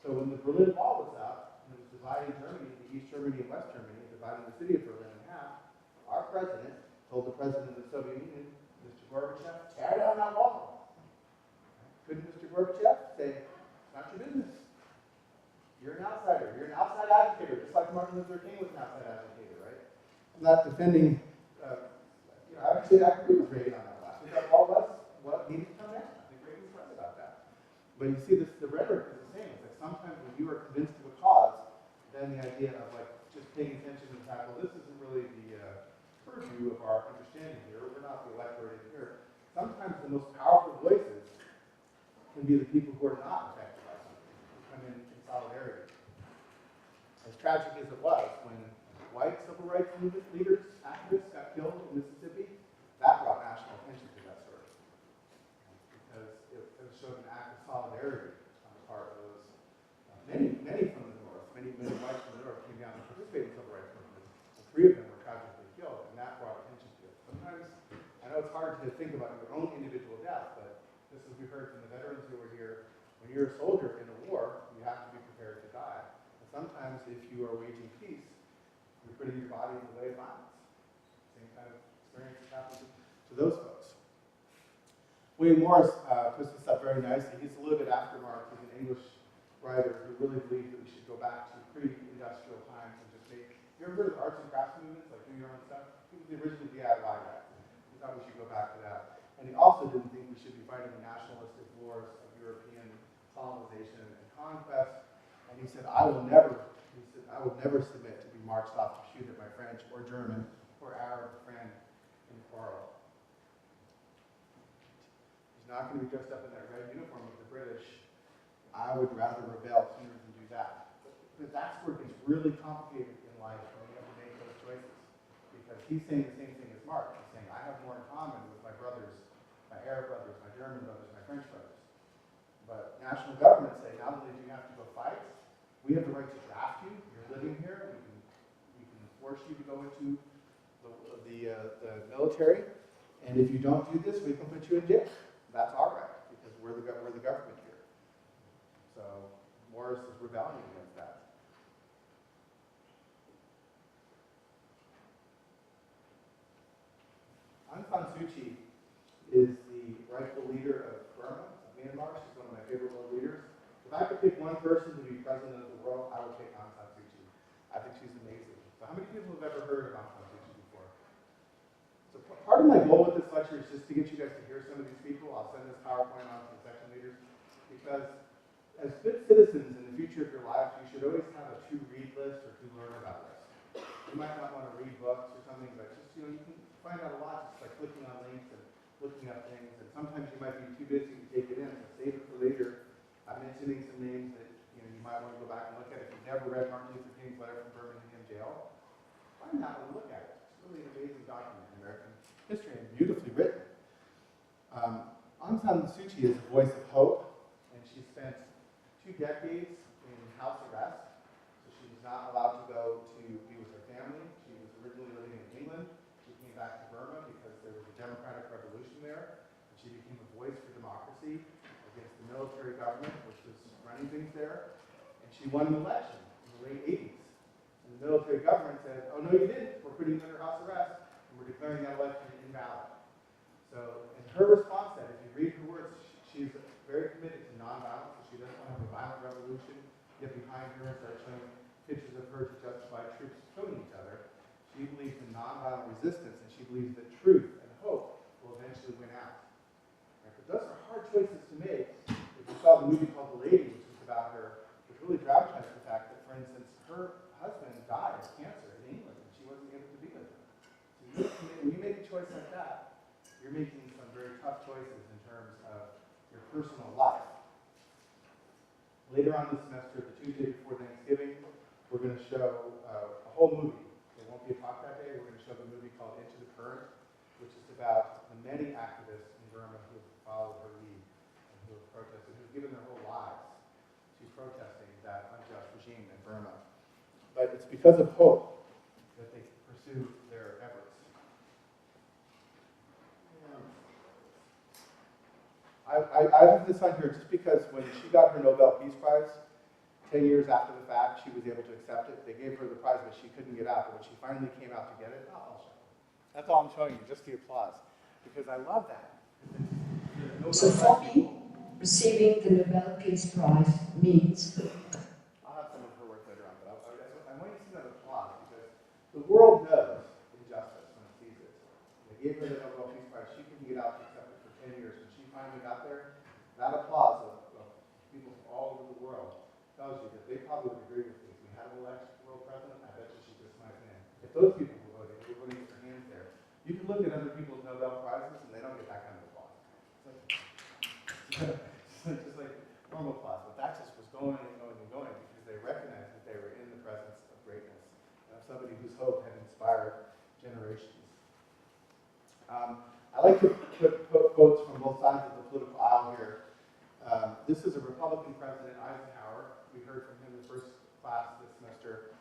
So when the Berlin Wall was up, and it was dividing Germany into East Germany and West Germany, dividing the city of Berlin in half, our president told the president of the Soviet Union, Mr. Gorbachev, tear down that wall. Couldn't Mr. Gorbachev say, it's not your business. You're an outsider. You're an outside agitator, just like Martin Luther King was an outside agitator, right? I'm not defending, I would say I agree with Reagan on that last. We got all of us what needed to come in. I think Reagan was right about that. But you see, the rhetoric is the same. It's like sometimes when you are convinced of a cause, then the idea of like just paying attention to the fact, well, this isn't really the purview of our understanding here. We're not the electorate in here. Sometimes the most powerful voices can be the people who are not affected by something, who come in solidarity. As tragic as it was when white civil rights movement leaders, activists got killed in Mississippi, that brought national attention to that story. Because it showed an act of solidarity on the part of those, many from the North, many whites from the North came down to participate in civil rights movement, and 3 of them were tragically killed, and that brought attention to it. Sometimes, I know it's hard to think about your own individual death, but this is we heard from the veterans who were here. When you're a soldier in a war, you have to be prepared to die. And sometimes, if you are waging peace, you're putting your body in the way of violence. Same kind of experience that happens to those folks. William Morris puts this up very nicely. He's a little bit after Marx. He's an English writer who really believes that we should go back to pre-industrial times and just make. You ever heard of arts and crafts movements, like do your own stuff? He was the original DIY guy. He thought we should go back to that. And he also didn't think we should be fighting the nationalistic wars of European colonization and conquest. And he said, I will never submit to be marched off to shoot at by French or German or Arab friend in quarrel. He's not going to be dressed up in that red uniform of the British. I would rather rebel sooner than do that. But that's where it gets really complicated in life when you have to make those choices. Because he's saying the same thing as Marx. He's saying, I have more in common with my brothers, my Arab brothers, my German brothers, my French brothers. But national governments say, not only do you have to go fight, we have the right to draft you. You're living here. We can force you to go into the military. And if you don't do this, we can put you in jail. That's our right, because we're the government here. So Morris is rebelling against that. Aung San Suu Kyi is the rightful leader of Burma, Myanmar. She's one of my favorite world leaders. If I could pick one person to be president of the world, I would pick Aung San Suu Kyi. I think she's amazing. So how many people have ever heard of Aung San Suu Kyi before? So part of my goal with this lecture is just to get you guys to hear some of these people. I'll send this PowerPoint on to the section leaders, because as good citizens in the future of your lives, you should always have a to-read list or to-learn about list. You might not want to read books or something, but just, you can find out a lot just by clicking on links and looking up things. And sometimes you might be too busy to take it in, so save it for later. I'm mentioning some names that you might want to go back and look at. If you've never read Martin Luther King's letter from Birmingham jail, find that one and look at it. It's really an amazing document in American history and beautifully written. Aung San Suu Kyi is a voice of hope, and she spent 2 decades in house arrest. So she was not allowed to go to be with her family. She was originally living in England. She came back to Burma because there was a democratic military government, which was running things there, and she won an election in the late 80s. And the military government said, oh, no, you didn't. We're putting you under house arrest, and we're declaring that election invalid. So, and her response then, if you read her words, she's very committed to nonviolence, so she doesn't want to have a violent revolution, get behind her and start showing pictures of her to justify troops killing each other. She believes in nonviolent resistance, and she believes that truth and hope will eventually win out. Right? But those are hard choices to make. If you saw the movie called The Lady, which was about her, which really dramatized the fact that, for instance, her husband died of cancer in England, and she wasn't able to be with him. So when you make a choice like that, you're making some very tough choices in terms of your personal life. Later on this semester, the Tuesday before Thanksgiving, we're going to show a whole movie. It won't be a talk that day. We're going to show the movie called Into the Current, which is about the many activists in Burma who have followed her lead and who have protested, who have given their whole lives to protesting that unjust regime in Burma. But it's because of hope that they pursue their efforts. I have this on here just because when she got her Nobel Peace Prize, 10 years after the fact, she was able to accept it. They gave her the prize, but she couldn't get out. But when she finally came out to get it, I'll show you. That's all I'm showing you, just the applause, because I love that. So for me, receiving the Nobel Peace Prize means... I'll have some of her work later on, but I want you to see that applause, because the world knows injustice when it sees it. They gave her the Nobel Peace Prize. She couldn't get out to accept it for 10 years. When she finally got there, that applause of people from all over the world tells you that they probably would agree with me. If we had an election world president, I bet you she'd just might win. If those people were voting, they were voting with their hands there. You can look at other people's Nobel Prizes, and they don't get that kind of applause. Just like normal applause. But that just was going and going and going because they recognized that they were in the presence of greatness, and of somebody whose hope had inspired generations. I like to put quotes from both sides of the political aisle here. This is a Republican president, Eisenhower. We heard from him in the first class this semester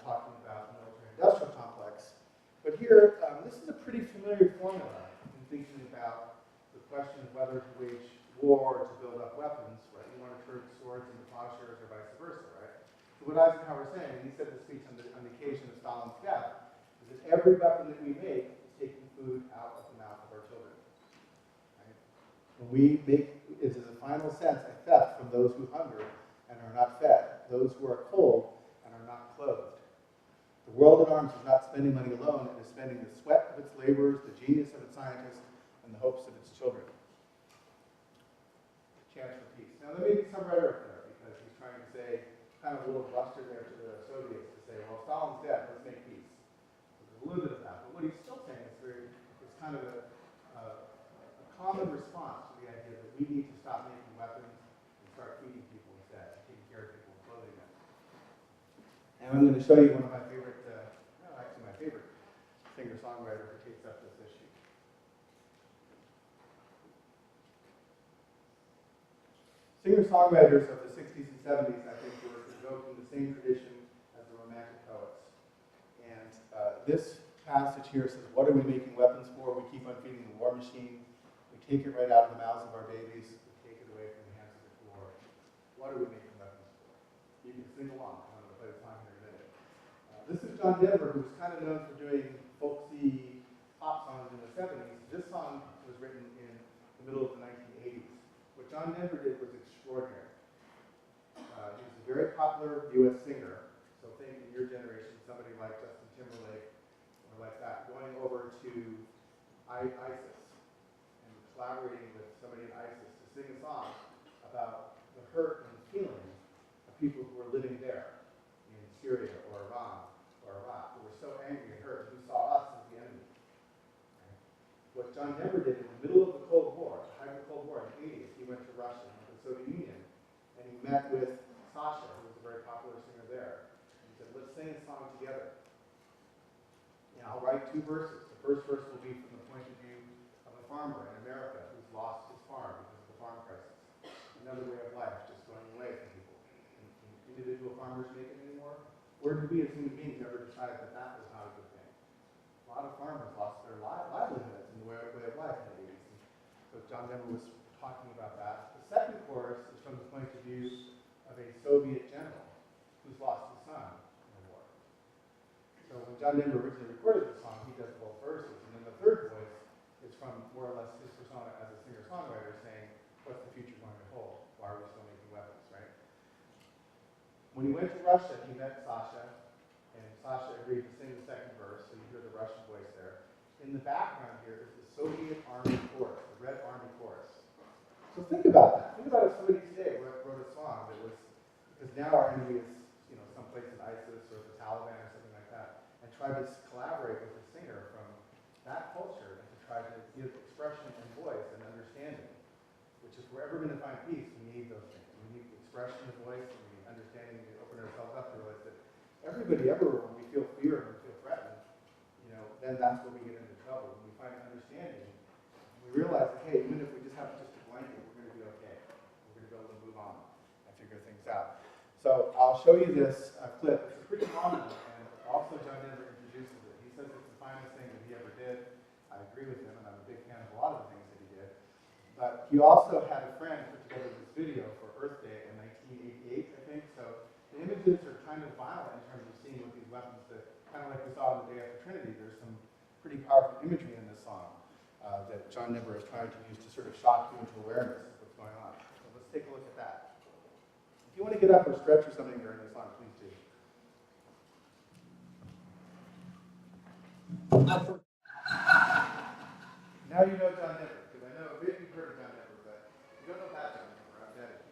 talking about the military-industrial complex. But here, this is a pretty familiar formula in thinking about the question of whether to wage war or to build up weapons, right? You want to turn swords into plowshares or vice versa, right? So what Eisenhower is saying, and he said this speech on the occasion of Stalin's death, is that every weapon that we make is taking food out of the mouth of our children. Right? When we make, it is a final sense, a theft from those who hunger and are not fed, those who are cold and are not clothed. The world at arms is not spending money alone, it is spending the sweat of its laborers, the genius of its scientists, and the hopes of its children. Chance for peace. Now there may be some rhetoric there because he's trying to say, kind of a little bluster there to the Soviets to say, well, Stalin's dead, let's make peace. So there's a little bit of that. But what he's still saying is kind of a common response to the idea that we need to stop making weapons and start feeding people instead, taking care of people and clothing them. And I'm going to show you one of my favorite, actually my favorite singer-songwriter who takes up this issue. Singer-songwriters of the 60s and 70s, I think, were invoking the same tradition as the Romantic poets. And this passage here says, what are we making weapons for? We keep on feeding the war machine. We take it right out of the mouths of our babies. We take it away from the hands of the poor. What are we making weapons for? You can sing along. I'm going to play the song here in a minute. This is John Denver, who's kind of known for doing folksy pop songs in the 70s. This song was written in the middle of the 1980s. What John Denver did was extraordinary. He was a very popular U.S. singer. So think in your generation, somebody like Justin Timberlake or like that, going over to ISIS and collaborating with somebody in ISIS to sing a song about the hurt and the feelings of people who were living there in Syria or Iran or Iraq, who were so angry and hurt, who saw us as the enemy. Right? What John Denver did in the middle of the Cold War, the height of the Cold War in the 80s, he went to Russia, went to the Soviet Union, and he met with Sasha, who was a very popular singer there. And he said, let's sing a song together. And I'll write two verses. The first verse will be from the point of view of a farmer in America who's lost his farm because of the farm crisis. Another way of life just going away from people. And individual farmers make it anymore? Or did we as human beings ever decide that that was not a good thing? A lot of farmers lost their livelihoods in the way of life in the 80s. So John Denver was talking about that. The second chorus is from the point of view of a Soviet general who's lost his son in the war. So when John Denver originally recorded the song, he does both verses, and then the third voice is from more or less his persona as a singer-songwriter saying, what's the future going to hold? Why are we still making weapons, right? When he went to Russia, he met Sasha, and Sasha agreed to sing the second verse, so you hear the Russian voice there. In the background here is the Soviet Army chorus, the Red Army chorus. So think about that. Think about if somebody today wrote a song that was, because now our enemy is, someplace in ISIS or the Taliban or something like that, and tried to collaborate with a singer from that culture and to try to give expression and voice and understanding, which if we're ever going to find peace, we need those things. We need expression and voice, and we need understanding to open ourselves up to realize that everybody everywhere, when we feel fear and we feel threatened, then that's where we get into trouble. When we find understanding, we realize that, hey, even if we just have just a blanket, we're going to be okay. We're going to be able to move on and figure things out. So I'll show you this clip. It's a pretty long one, and also John Denver introduces it. He says it's the finest thing that he ever did. I agree with him, and I'm a big fan of a lot of the things that he did. But he also had a friend put together this video for Earth Day in 1988, I think. So the images are kind of violent in terms of seeing what these weapons that, kind of like we saw on the day after Trinity, there's some pretty powerful imagery in this song that John Denver is trying to use to sort of shock you into awareness of what's going on. So let's take a look at that. If you want to get up or stretch or something during this song, please do. Now you know John Denver, because I know maybe you've heard of John Denver, but you don't know that John Denver, I'm betting.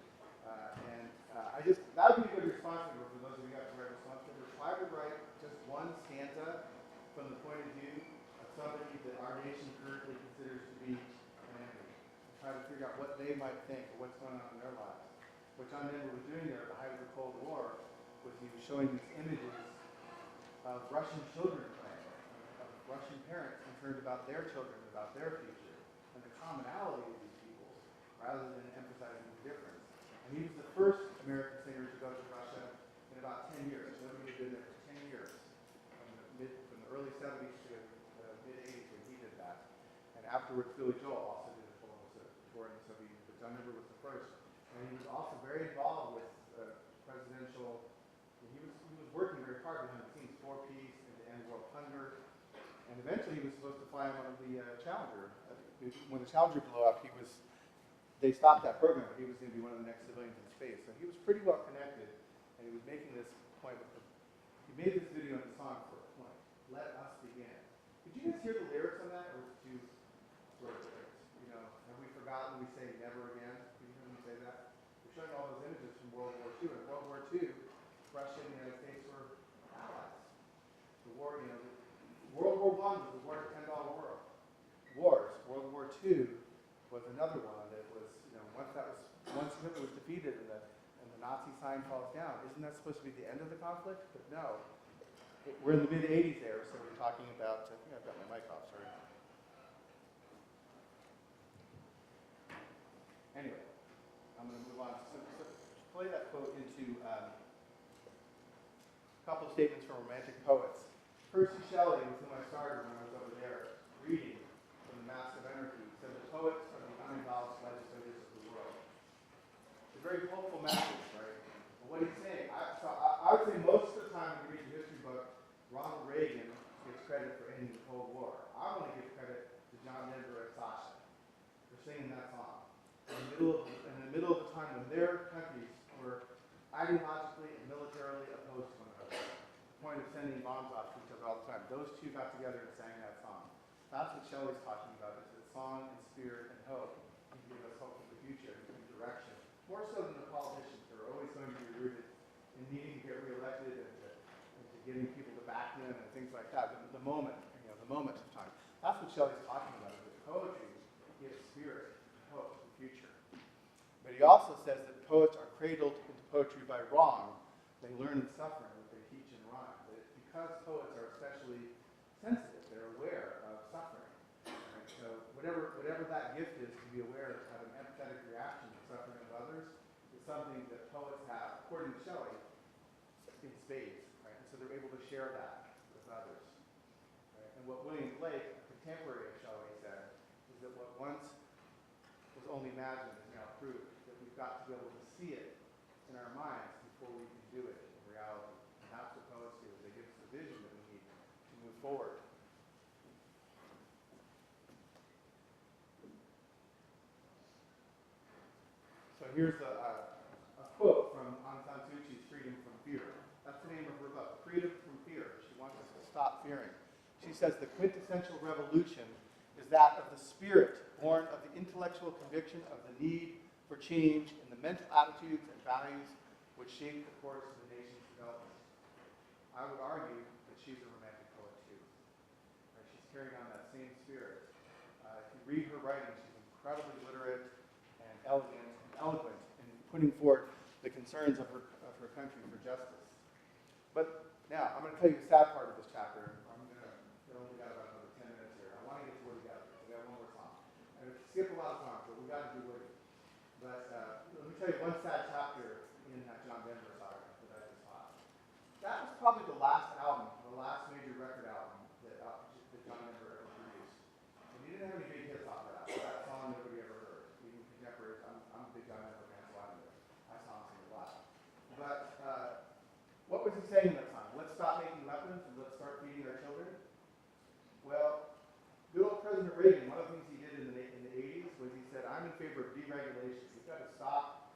That would be a good response number for those of you who have to write response numbers. Try to write just one stanza from the point of view of somebody that our nation currently considers to be an enemy. Try to figure out what they might think or what's going on in their lives. What John Denver was doing there at the height of the Cold War was he was showing these images of Russian children playing, of Russian parents concerned about their children, about their future, and the commonality of these people, rather than emphasizing the difference. And he was the first American singer to go to Russia in about 10 years. Nobody had been there for 10 years, from the early 70s to the mid-80s when he did that. And afterwards, Billy Joel also did a full tour in the Soviet Union, but John Denver was the first. And he was also very involved with presidential, he was working very hard behind the scenes for peace and to end world hunger. And eventually he was supposed to fly on the Challenger. When the Challenger blew up, they stopped that program, but he was going to be one of the next civilians in space. So he was pretty well connected, and he was making this point. He made this video and the song for a point. Let us begin. Did you guys hear the lyrics on that, or did you wrote the lyrics? Have we forgotten we say never again? Did you hear me say that? We're showing all those images from World War II. In World War II, Russia and the United States were allies. The war, World War I was the war to end all wars. World War II was another one that was, once Hitler was defeated and the Nazi sign falls down, isn't that supposed to be the end of the conflict? But no. We're in the mid-'80s there, so we're talking about, I think I've got my mic off, sorry. Anyway, I'm going to move on. So play that quote into a couple of statements from Romantic poets. Percy Shelley, with whom I started when I was over there, reading from The Mask of Anarchy, said the poets are the unacknowledged legislators of the world. It's a very hopeful message, right? And what he's saying, I would say most of the time when you read the history book, Ronald Reagan gets credit for ending the Cold War. I want to give credit to John Denver and Sasha for singing that song. In the middle of the time when their countries were ideologically and militarily opposed to one another, to the point of sending bombs off to each other all the time. Those two got together and sang that song. That's what Shelley's talking about, is that song and spirit and hope can give us hope for the future and direction. More so than the politicians who are always going to be rooted in needing to get reelected and to getting people to back them and things like that. The moment of time. That's what Shelley's talking about, is that poetry gives spirit and hope for the future. But he also says that poets are cradled into poetry by wrong. They learn in suffering what they teach in rhyme. That it's because poets are especially sensitive, they're aware of suffering. Right? So whatever that gift is, to be aware of an empathetic reaction to the suffering of others, is something that poets have, according to Shelley, in spades. Right? And so they're able to share that with others. Right? And what William Blake, a contemporary of Shelley, said is that what once was only imagined is now proved, that we've got to be able to see it in our minds before we can do it in reality. And that's what poets do. They give us the vision that we need to move forward. So here's a quote from Aung San Suu Kyi's Freedom from Fear. That's the name of her book, Freedom from Fear. She wants us to stop fearing. She says the quintessential revolution is that of the spirit born of the intellectual conviction of the need for change in the mental attitudes and values which shape the course of the nation's development. I would argue that she's a romantic poet too. Right? She's carrying on that same spirit. If you read her writing, she's incredibly literate and elegant and eloquent in putting forth the concerns of her country for justice. But now, I'm going to tell you the sad part of this chapter. We only got about another 10 minutes here. I want to get to Woody Guthrie. We got one more song. I'm going to skip a lot of songs, but we got to do Woody. But let me tell you one sad chapter in that John Denver saga that I just taught. That was probably the last album, the last major record album that John Denver ever produced. And he didn't have any big hits off of that. That song nobody ever heard. Even contemporaries. I'm a big John Denver fan, so I knew it. I saw him sing a lot. But what was he saying in that song? Let's stop making weapons and let's start feeding our children. Well, good old President Reagan, one of the things he did in the 80s was he said, I'm in favor of deregulation. We've got to stop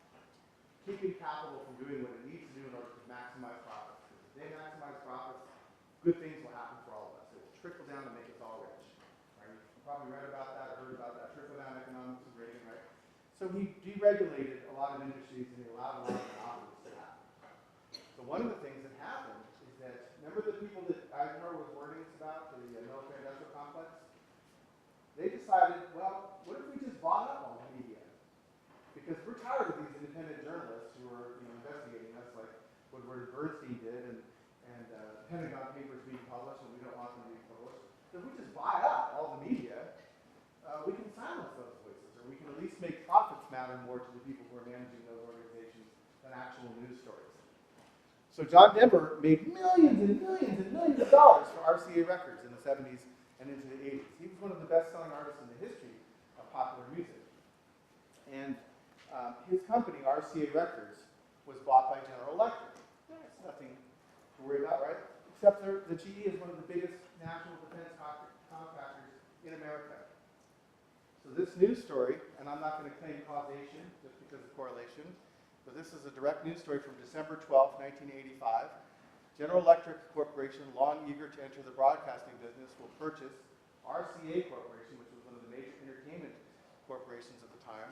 keeping capital from doing what it needs to do in order to maximize profits. Because if they maximize profits, good things will happen for all of us. It will trickle down and make us all rich. Right? You probably read about that or heard about that, trickle-down economics of Reagan, right? So he deregulated a lot of industries and he allowed a lot of monopolies to happen. So one of the things that happened is that, remember the people that Eisenhower was warning us about, the military industrial complex? They decided, well, what if we just bought up all the media? Because we're tired of these independent journalists who are investigating us like Woodward and Bernstein did, and Pentagon papers being published, and we don't want them to be published. So if we just buy up all the media, we can silence those voices, or we can at least make profits matter more to the people who are managing those organizations than actual news stories. So John Denver made millions and millions and millions of dollars for RCA Records in the 70s and into the 80s. He was one of the best-selling artists in the history of popular music. And his company, RCA Records, was bought by General Electric. That's nothing to worry about, right? Except the GE is one of the biggest national defense contractors in America. So this news story, and I'm not going to claim causation just because of correlation, but this is a direct news story from December 12, 1985. General Electric Corporation, long eager to enter the broadcasting business, will purchase RCA Corporation, which was one of the major entertainment corporations at the time,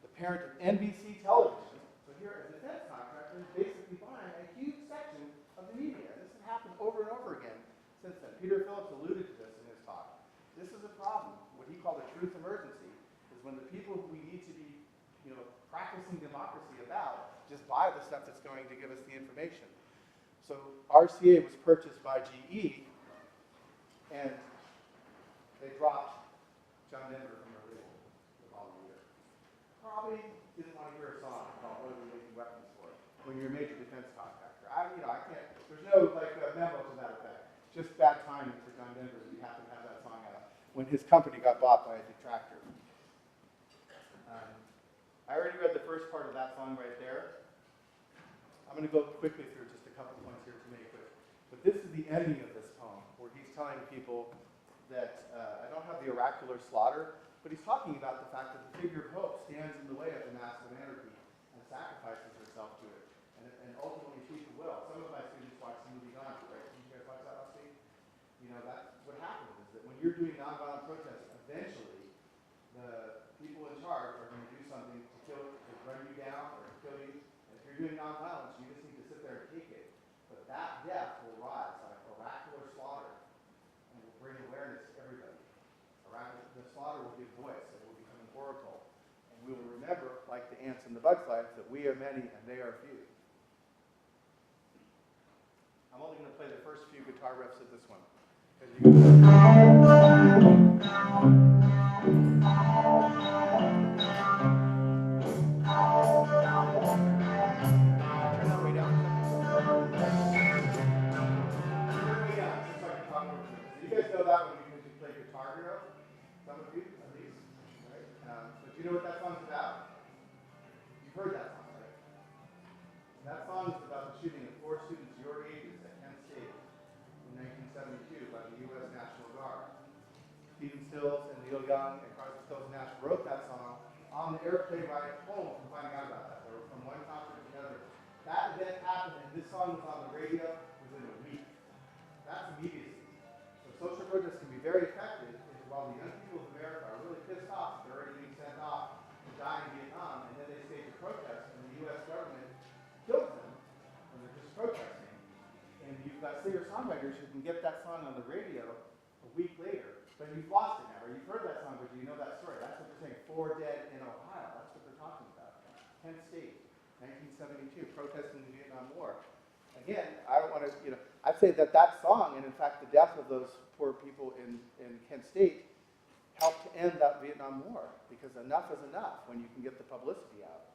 the parent of NBC Television. So here, a defense contractor is basically buying a huge section of the media. This has happened over and over again since then. Peter Phillips alluded to this in his talk. This is a problem. What he called a truth emergency is when the people who we need to be, practicing democracy about just buy the stuff that's going to give us the information. So RCA was purchased by GE, and they dropped John Denver from their label the following year. Probably didn't want to hear a song about what are we making weapons for when you're a major defense contractor. I can't. There's no memo to that effect. Just bad timing for John Denver that he happened to have that song out when his company got bought by a detractor. I already read the first part of that song right there. I'm going to go quickly through just a couple points here to make it. But this is the ending of this poem, where he's telling people that, I don't have the oracular slaughter, but he's talking about the fact that the figure of hope stands in the way of the mask of anarchy and sacrifices herself to it. And ultimately people will. Some of my students watch the movie Gandhi, right? Did you guys watch that last week? That's what happens is that when you're doing nonviolent protest, eventually the people in charge are going to do something to run you down or to kill you. And if you're doing nonviolence, you just need to sit there and take it. But that death will rise like oracular slaughter and will bring awareness to everybody. The slaughter will give voice, and it will become an oracle. And we will remember, like the ants in the bug's life, that we are many and they are few. I'm only going to play the first few guitar riffs of this one. You guys know that one because you play Guitar Hero? Some of you, at least, right? But do you know what that song's about? You You've heard that song, right? And that song is about the shooting of 4 students your ages at Kent State in 1972 by the U.S. National Guard. Stephen Stills and Neil Young and Crosby, Stills and Nash wrote that song on the airplane ride home from finding out about that. They were from one concert to another. That event happened, and this song was on the radio within a week. That's immediacy. So social protest can be very effective while the young people of America are really pissed off, they're already being sent off to die in Vietnam, and then they stage a protest, and the U.S. government kills them when they're just protesting. And you've got singer-songwriters who can get that song on the radio a week later, but you've lost it now, or you've heard that song, but you know that story. That's what they're saying, 4 dead in Ohio. That's what they're talking about. Kent State, 1972, protesting the Vietnam War. Again, I don't want to, I'd say that song, and in fact the death of those poor people in Kent State, helped to end that Vietnam War, because enough is enough when you can get the publicity out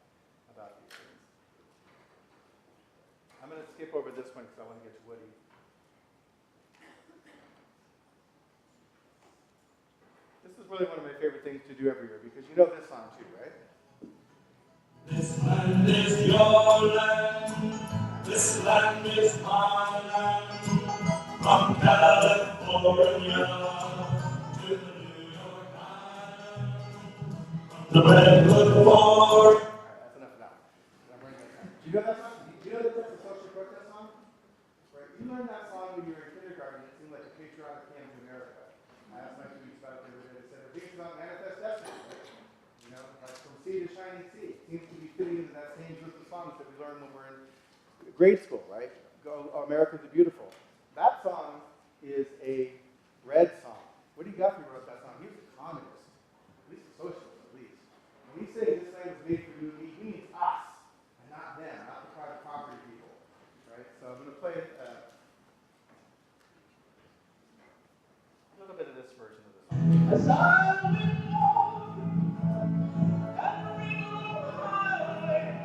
about these things. I'm going to skip over this one because I want to get to Woody. This is really one of my favorite things to do every year, because you know this song too, right? This land is your land, this land is my land, from California to the New York Island, the Redwood Forest. All right, that's enough now. I'm running out of time. Do you know that song? Do you know that that's a social protest song? Right? You learned that song when you were in kindergarten. It seemed like a patriotic hymn to America. I asked my students about it the other day. They said, it thinks about manifest destiny. Right? You know, like from sea to shining sea. It seems to be fitting into that same group of songs that we learned when we're in grade school, right? Go, America the Beautiful. That song is a Red song. Woody Guthrie wrote that song. He was a communist, at least a socialist, at least. When he says this land was made for you and me, he means us, and not them, not the private property people, right? So I'm going to play a little bit of this version of the song. As I went on that river highway,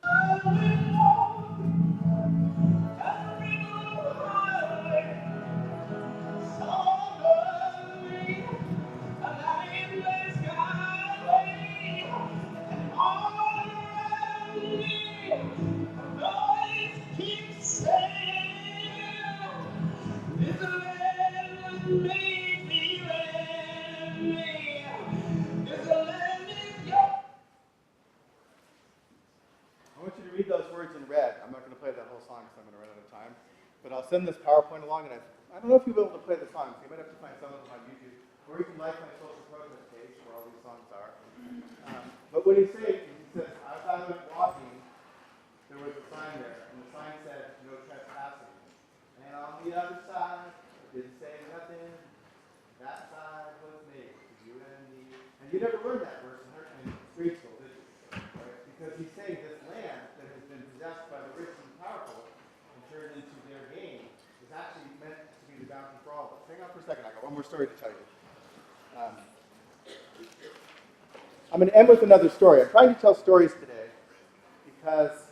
I went on that river highway, saw the rain, an endless skyway, and all around me, a voice keeps saying, this land made me ready. This land is yours. I want you to read those words in red. I'm not going to play that whole song because I'm going to run out of time. But I'll send this PowerPoint along, and I don't know if you'll be able to play the songs. You might have to find some of them on YouTube. Or you can like my social protest page where all these songs are. But what he's saying is, he says, as I went walking, there was a sign there, and the sign said, no trespassing. And on the other side, it didn't say nothing. That side was made for you and me. And you never learned that verse in grade school, did you? Right? Because he's saying this land that has been possessed by the rich and powerful and turned into their gain is actually meant to be the bounty for all of us. Hang on for a second. I got one more story to tell you. I'm going to end with another story. I'm trying to tell stories today because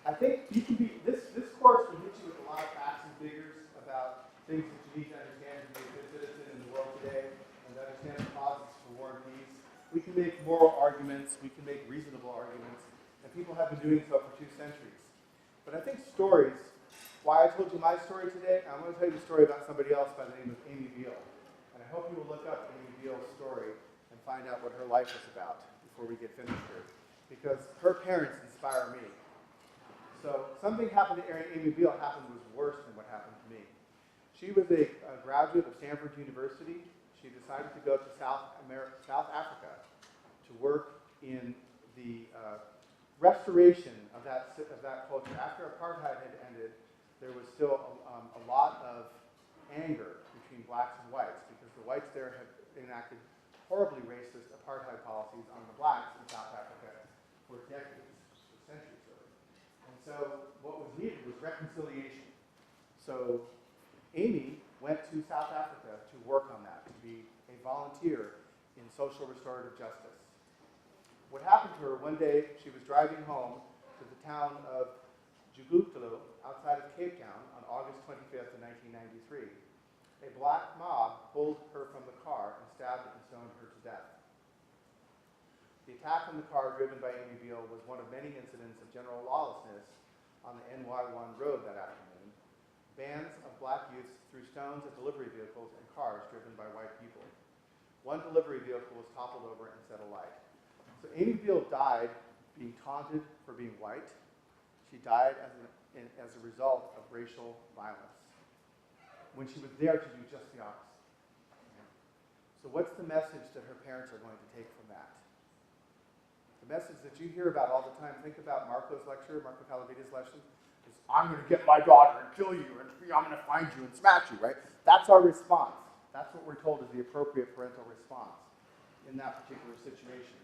I think you can be, this course will hit you with a lot of facts and figures about things that you need to understand to be a good citizen in the world today and to understand the causes for war and peace. We can make moral arguments, we can make reasonable arguments, and people have been doing so for 2 centuries. But I think stories, why I told you my story today, I'm going to tell you the story about somebody else by the name of Amy Beale. And I hope you will look up Amy Beale's story and find out what her life was about before we get finished here. Because her parents inspire me. So something happened to Amy Beale was worse than what happened to me. She was a graduate of Stanford University. She decided to go to South Africa to work in the restoration of that culture. After apartheid had ended, there was still a lot of anger between blacks and whites because the whites there had enacted horribly racist apartheid policies on the blacks in South Africa for decades, for centuries really. And so what was needed was reconciliation. So Amy went to South Africa to work on that, to be a volunteer in social restorative justice. What happened to her, one day she was driving home to the town of Jugutalo outside of Cape Town on August 25th of 1993. A black mob pulled her from the car and stabbed and stoned her to death. The attack on the car driven by Amy Beale was one of many incidents of general lawlessness on the NY1 road that afternoon. Bands of black youths threw stones at delivery vehicles and cars driven by white people. One delivery vehicle was toppled over and set alight. So Amy Beale died being taunted for being white. She died as a result of racial violence, when she was there to do just the opposite. So what's the message that her parents are going to take from that? The message that you hear about all the time, think about Marco Calavita's lesson, is I'm going to get my daughter and kill you, and I'm going to find you and smash you, right? That's our response. That's what we're told is the appropriate parental response in that particular situation.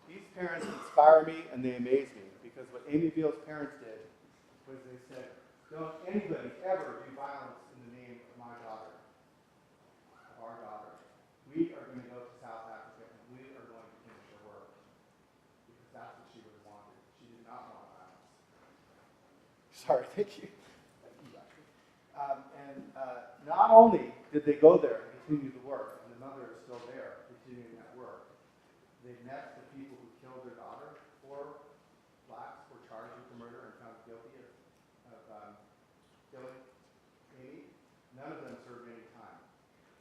These parents inspire me and they amaze me, because what Amy Beale's parents did was they said, don't anybody ever do violence in the name of my daughter, of our daughter. We are going to go to South Africa and we are going to finish her work, because that's what she would have wanted. She did not want violence. Sorry, thank you. Thank you, Doctor. Not only did they go there and continue the work, and the mother is still there continuing that work, they met the people who killed their daughter. 4 blacks were charged with the murder and found guilty of killing Amy. None of them served any time.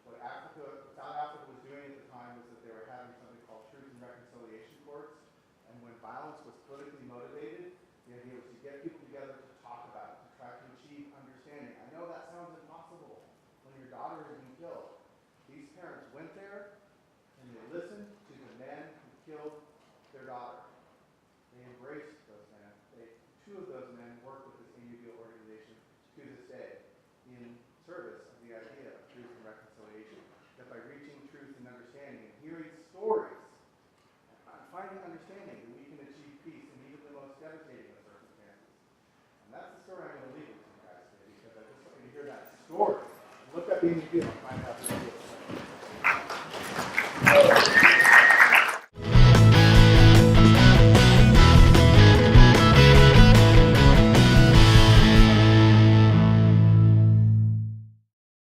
What South Africa was doing at the time was that they were having something called truth and reconciliation courts. And when violence was politically motivated, the idea was to get people together to talk about it, to try to achieve understanding. I know that sounds impossible when your daughter has been killed. These parents went there and they listened to the men who killed their daughter. They embraced those men. 2 of those men work with this Amy Beale organization to this day in service of the idea of truth and reconciliation. That by reaching truth and understanding and hearing stories and finding understanding, that we can achieve peace in even the most devastating of circumstances. And that's the story I'm going to leave with you guys today, because I just want you to hear that story. Look up Amy Beale and find out.